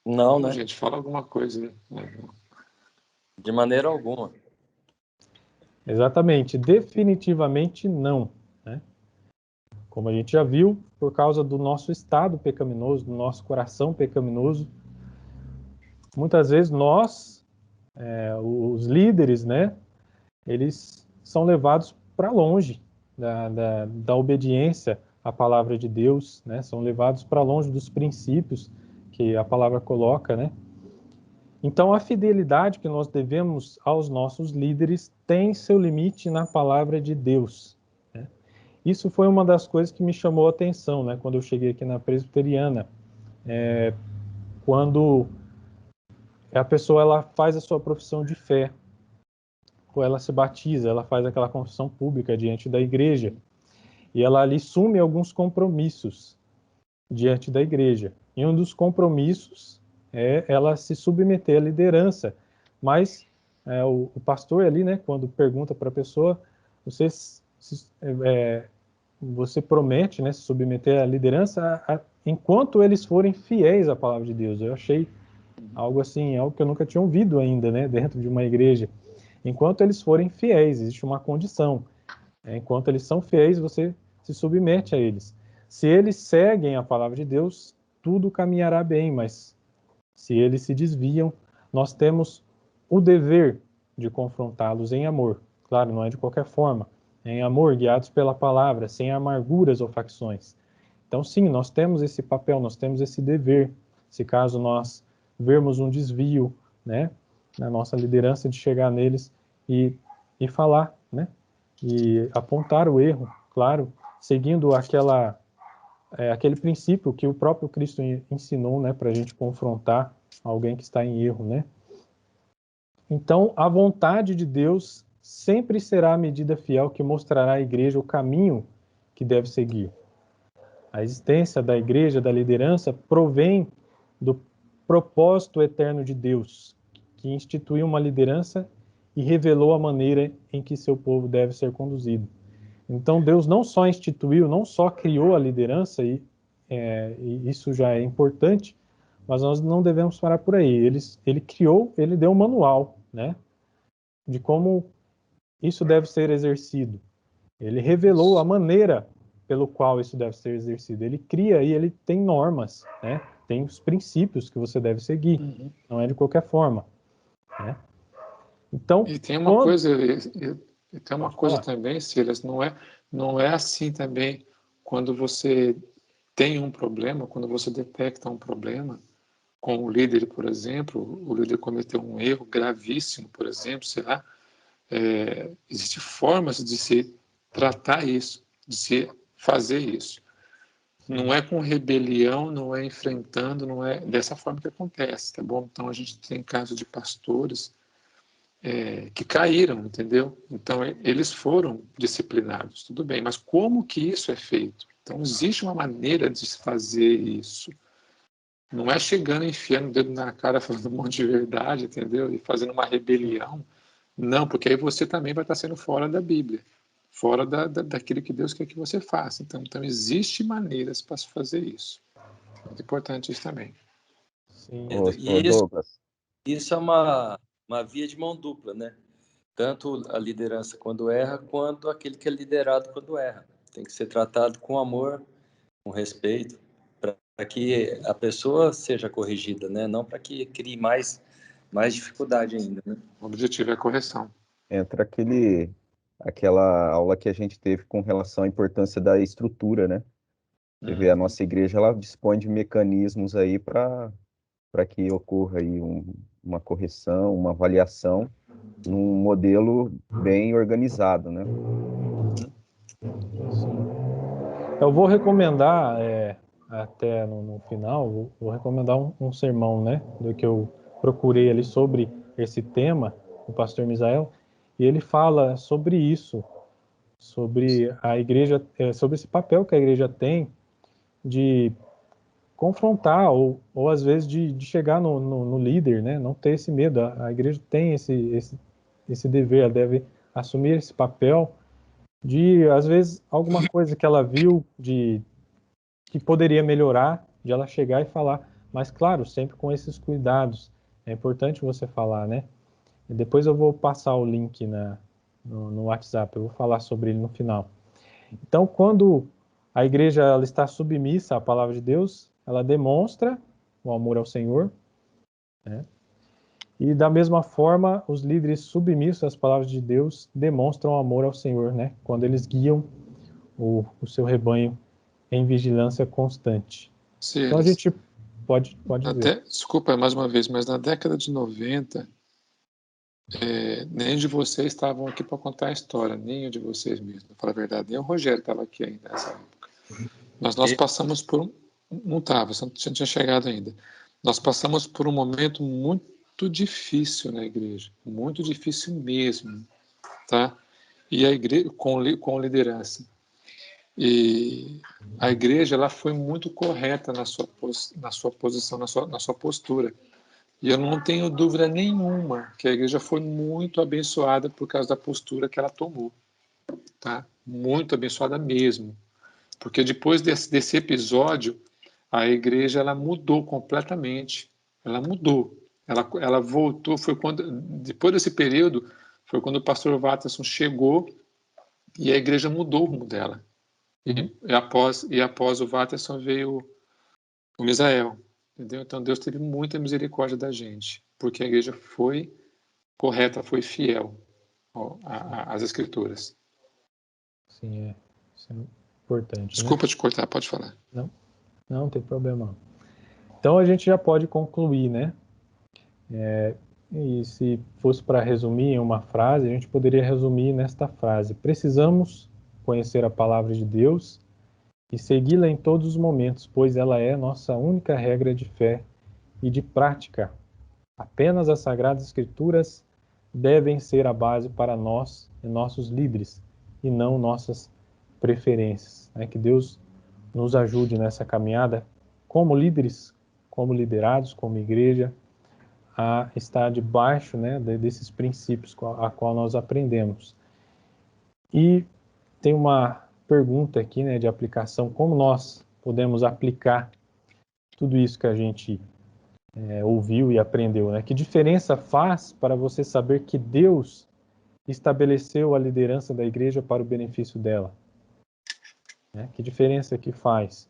[SPEAKER 6] Não, né?
[SPEAKER 2] Gente, fala alguma coisa. Né?
[SPEAKER 6] De maneira alguma.
[SPEAKER 1] Exatamente, definitivamente não, né? Como a gente já viu, por causa do nosso estado pecaminoso, do nosso coração pecaminoso, muitas vezes nós, os líderes, né, eles são levados para longe da obediência à palavra de Deus, né? São levados para longe dos princípios que a palavra coloca, né? Então, a fidelidade que nós devemos aos nossos líderes tem seu limite na palavra de Deus, né? Isso foi uma das coisas que me chamou a atenção, né? Quando eu cheguei aqui na presbiteriana, quando a pessoa ela faz a sua profissão de fé, ou ela se batiza, ela faz aquela confissão pública diante da igreja, e ela ali assume alguns compromissos diante da igreja. E um dos compromissos é ela se submeter à liderança. Mas o pastor ali, né, quando pergunta para a pessoa, você promete, né, se submeter à liderança enquanto eles forem fiéis à palavra de Deus. Eu achei algo assim, algo que eu nunca tinha ouvido ainda, né, dentro de uma igreja. Enquanto eles forem fiéis, existe uma condição. Enquanto eles são fiéis, você se submete a eles. Se eles seguem a palavra de Deus, tudo caminhará bem, mas se eles se desviam, nós temos o dever de confrontá-los em amor. Claro, não é de qualquer forma. Em amor, guiados pela palavra, sem amarguras ou facções. Então, sim, nós temos esse papel, nós temos esse dever. Se caso nós vermos um desvio, né, na nossa liderança, de chegar neles e falar, né, e apontar o erro, claro, seguindo aquele princípio que o próprio Cristo ensinou, né, para a gente confrontar alguém que está em erro, né? Então, a vontade de Deus sempre será a medida fiel que mostrará à igreja o caminho que deve seguir. A existência da igreja, da liderança, provém do propósito eterno de Deus, que instituiu uma liderança e revelou a maneira em que seu povo deve ser conduzido. Então, Deus não só instituiu, não só criou a liderança, e isso já é importante, mas nós não devemos parar por aí. Ele criou, ele deu um manual, né, de como isso deve ser exercido. Ele revelou a maneira pelo qual isso deve ser exercido. Ele cria e ele tem normas, né? Tem os princípios que você deve seguir. Não é de qualquer forma, né? Então,
[SPEAKER 2] e tem uma coisa, e tem uma coisa também, Silas, não é assim também quando você tem um problema, quando você detecta um problema com o líder, por exemplo, o líder cometeu um erro gravíssimo, por exemplo, sei lá, existem formas de se tratar isso, de se fazer isso. Não é com rebelião, não é enfrentando, não é dessa forma que acontece, tá bom? Então a gente tem casos de pastores que caíram, entendeu? Então eles foram disciplinados, tudo bem, mas como que isso é feito? Então existe uma maneira de se fazer isso. Não é chegando e enfiando o dedo na cara, falando um monte de verdade, entendeu? E fazendo uma rebelião. Não, porque aí você também vai estar sendo fora da Bíblia, fora daquilo que Deus quer que você faça. Então existem maneiras para se fazer isso. Muito importante isso também.
[SPEAKER 1] sim.
[SPEAKER 4] Ô, Douglas.
[SPEAKER 6] Isso é uma via de mão dupla, né? Tanto a liderança quando erra, quanto aquele que é liderado quando erra. Tem que ser tratado com amor, com respeito, para que a pessoa seja corrigida, né? Não para que crie mais dificuldade ainda, né?
[SPEAKER 2] O objetivo é a correção.
[SPEAKER 4] Entra aquela aula que a gente teve com relação à importância da estrutura, né? Você vê, a nossa igreja, ela dispõe de mecanismos aí para que ocorra aí uma correção, uma avaliação num modelo bem organizado, né?
[SPEAKER 1] Eu vou recomendar, até no final, vou recomendar um sermão, né, do que eu procurei ali sobre esse tema, o pastor Misael, e ele fala sobre isso, sobre a igreja, sobre esse papel que a igreja tem de confrontar ou às vezes de chegar no líder, né, não ter esse medo. A igreja tem esse dever, ela deve assumir esse papel de, às vezes, alguma coisa que ela viu que poderia melhorar, de ela chegar e falar. Mas, claro, sempre com esses cuidados. É importante você falar, né? E depois eu vou passar o link no WhatsApp. Eu vou falar sobre ele no final. Então, quando a igreja ela está submissa à palavra de Deus, ela demonstra o amor ao Senhor, né? E da mesma forma, os líderes submissos às palavras de Deus demonstram amor ao Senhor, né? Quando eles guiam o seu rebanho em vigilância constante. Então a
[SPEAKER 2] Silas,
[SPEAKER 1] gente pode dizer.
[SPEAKER 2] desculpa mais uma vez, mas na década de 90, nem de vocês estavam aqui para contar a história, nem o de vocês mesmos, para falar a verdade. Nem o Rogério estava aqui ainda nessa época. Mas nós passamos por um... Não estava, você não tinha chegado ainda. Nós passamos por um momento muito difícil na igreja, muito difícil mesmo, tá? E a igreja com liderança. E a igreja ela foi muito correta na sua posição, na sua postura. E eu não tenho dúvida nenhuma que a igreja foi muito abençoada por causa da postura que ela tomou, tá? Muito abençoada mesmo. Porque depois desse episódio, a igreja ela mudou completamente. Ela mudou. Ela voltou, depois desse período, foi quando o pastor Watterson chegou e a igreja mudou o rumo dela. E após o Watterson veio o Misael. Entendeu? Então Deus teve muita misericórdia da gente, porque a igreja foi correta, foi fiel às Escrituras.
[SPEAKER 1] Sim, isso é importante.
[SPEAKER 2] Desculpa
[SPEAKER 1] né?
[SPEAKER 2] te cortar, pode falar.
[SPEAKER 1] Não tem problema. Então a gente já pode concluir, né? E se fosse para resumir em uma frase, a gente poderia resumir nesta frase: precisamos conhecer a palavra de Deus e segui-la em todos os momentos, pois ela é nossa única regra de fé e de prática. Apenas as Sagradas Escrituras devem ser a base para nós e nossos líderes, e não nossas preferências. Que Deus nos ajude nessa caminhada, como líderes, como liderados, como igreja, a estar debaixo, né, desses princípios a qual nós aprendemos. E tem uma pergunta aqui, né, de aplicação: como nós podemos aplicar tudo isso que a gente ouviu e aprendeu, né? Que diferença faz para você saber que Deus estabeleceu a liderança da igreja para o benefício dela? Que diferença que faz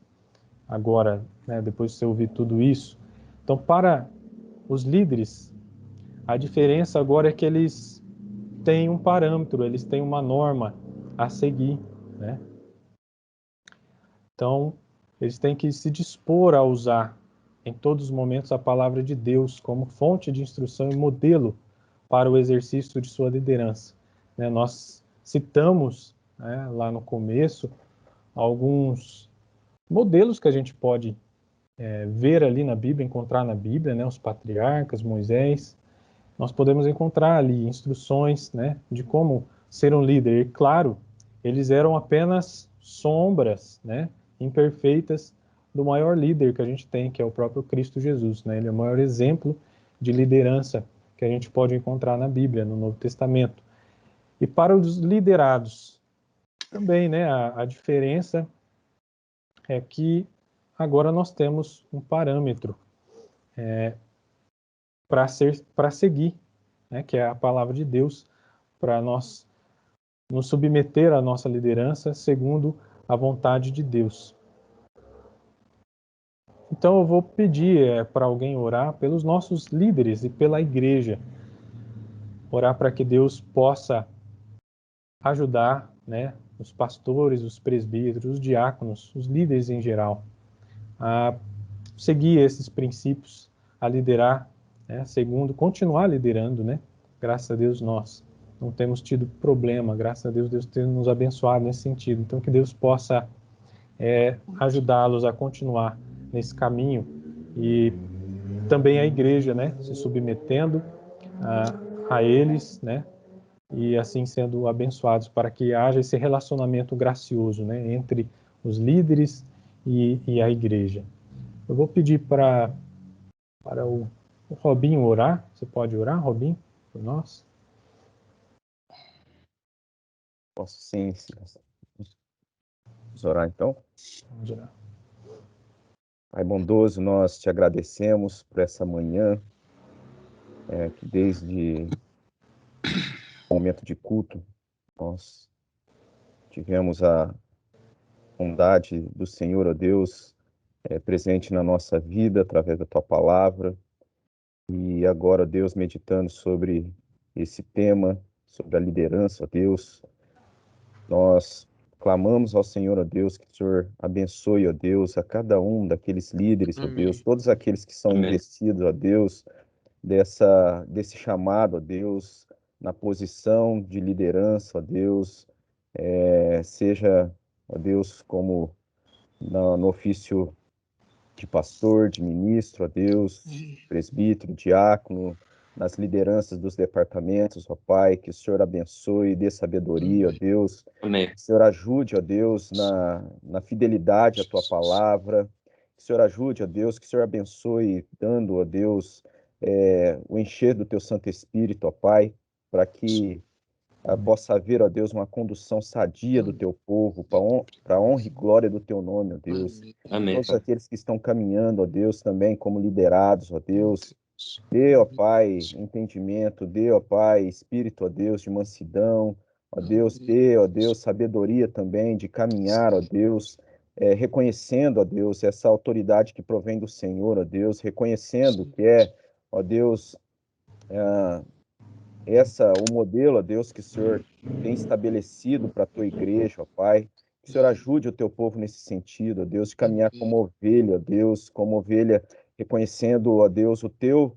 [SPEAKER 1] agora, né, depois de você ouvir tudo isso? Então, para os líderes, a diferença agora é que eles têm um parâmetro, eles têm uma norma a seguir, né? Então, eles têm que se dispor a usar em todos os momentos a palavra de Deus como fonte de instrução e modelo para o exercício de sua liderança. Nós citamos, lá no começo, alguns modelos que a gente pode ver ali na Bíblia, encontrar na Bíblia, os patriarcas, Moisés. Nós podemos encontrar ali instruções, de como ser um líder. E claro, eles eram apenas sombras, imperfeitas do maior líder que a gente tem, que é o próprio Cristo Jesus, Ele é o maior exemplo de liderança que a gente pode encontrar na Bíblia, no Novo Testamento. E para os liderados também, a diferença é que agora nós temos um parâmetro para seguir, que é a palavra de Deus, para nós nos submeter à nossa liderança segundo a vontade de Deus. Então eu vou pedir para alguém orar pelos nossos líderes e pela igreja. Orar para que Deus possa ajudar, os pastores, os presbíteros, os diáconos, os líderes em geral, a seguir esses princípios, a liderar, continuar liderando, Graças a Deus nós não temos tido problema, graças a Deus, Deus tem nos abençoado nesse sentido. Então que Deus possa ajudá-los a continuar nesse caminho, e também a igreja, se submetendo a eles, e assim sendo abençoados, para que haja esse relacionamento gracioso, entre os líderes e a igreja. Eu vou pedir para o Robinho orar. Você pode orar, Robinho, por nós?
[SPEAKER 4] Posso sim. Vamos orar então?
[SPEAKER 1] Vamos orar.
[SPEAKER 4] Pai bondoso, nós te agradecemos por essa manhã, que desde o momento de culto Nós tivemos a bondade do Senhor, ó Deus, presente na nossa vida através da Tua palavra. E agora, ó Deus, meditando sobre esse tema, sobre a liderança, ó Deus, nós clamamos ao Senhor, ó Deus, que o Senhor abençoe, ó Deus, a cada um daqueles líderes, ó Deus,
[SPEAKER 2] Amém.
[SPEAKER 4] todos aqueles que são
[SPEAKER 6] Amém.
[SPEAKER 4] investidos, ó Deus, desse chamado, ó Deus, na posição de liderança, ó Deus, seja, ó Deus, como no ofício de pastor, de ministro, ó Deus, presbítero, diácono, nas lideranças dos departamentos, ó Pai, que o Senhor abençoe, dê sabedoria, ó Deus,
[SPEAKER 6] Amém.
[SPEAKER 4] que o Senhor ajude, ó Deus, na fidelidade à Tua palavra, que o Senhor ajude, ó Deus, que o Senhor abençoe, dando, ó Deus, o encher do Teu Santo Espírito, ó Pai, para que possa haver, ó Deus, uma condução sadia do Teu povo, para a honra e glória do Teu nome, ó Deus.
[SPEAKER 6] Amém,
[SPEAKER 4] Todos
[SPEAKER 6] Pai.
[SPEAKER 4] aqueles que estão caminhando, ó Deus, também como liderados, ó Deus, dê, ó Pai, entendimento, dê, ó Pai, espírito, ó Deus, de mansidão, ó Deus, dê, ó Deus, sabedoria também de caminhar, ó Deus, reconhecendo, ó Deus, essa autoridade que provém do Senhor, ó Deus, reconhecendo que ó Deus, o modelo, ó Deus, que o Senhor tem estabelecido para a tua igreja, ó Pai. Que o Senhor ajude o teu povo nesse sentido, ó Deus, de caminhar como ovelha, ó Deus, como ovelha, reconhecendo, ó Deus, o teu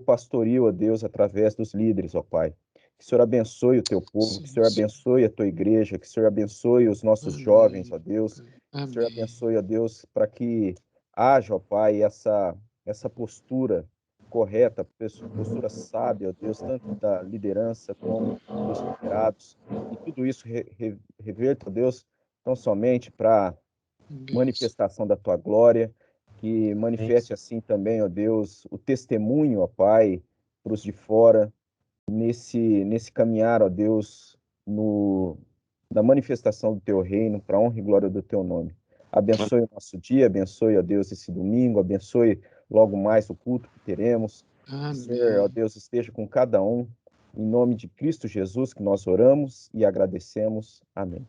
[SPEAKER 4] pastorio, ó Deus, através dos líderes, ó Pai. Que o Senhor abençoe o teu povo, que o Senhor abençoe a tua igreja, que o Senhor abençoe os nossos jovens, ó Deus. Que o Senhor abençoe, ó Deus, para que haja, ó Pai, essa postura correta, postura sábia, ó Deus, tanto da liderança como dos liderados, e tudo isso reverta, ó Deus, não somente para manifestação da tua glória, que manifeste assim também, ó Deus, o testemunho, ó Pai, para os de fora, nesse caminhar, ó Deus, na manifestação do teu reino, para a honra e glória do teu nome. Abençoe o nosso dia, abençoe, ó Deus, esse domingo, abençoe logo mais o culto que teremos. Que o Senhor, ó Deus, esteja com cada um. Em nome de Cristo Jesus que nós oramos e agradecemos. Amém.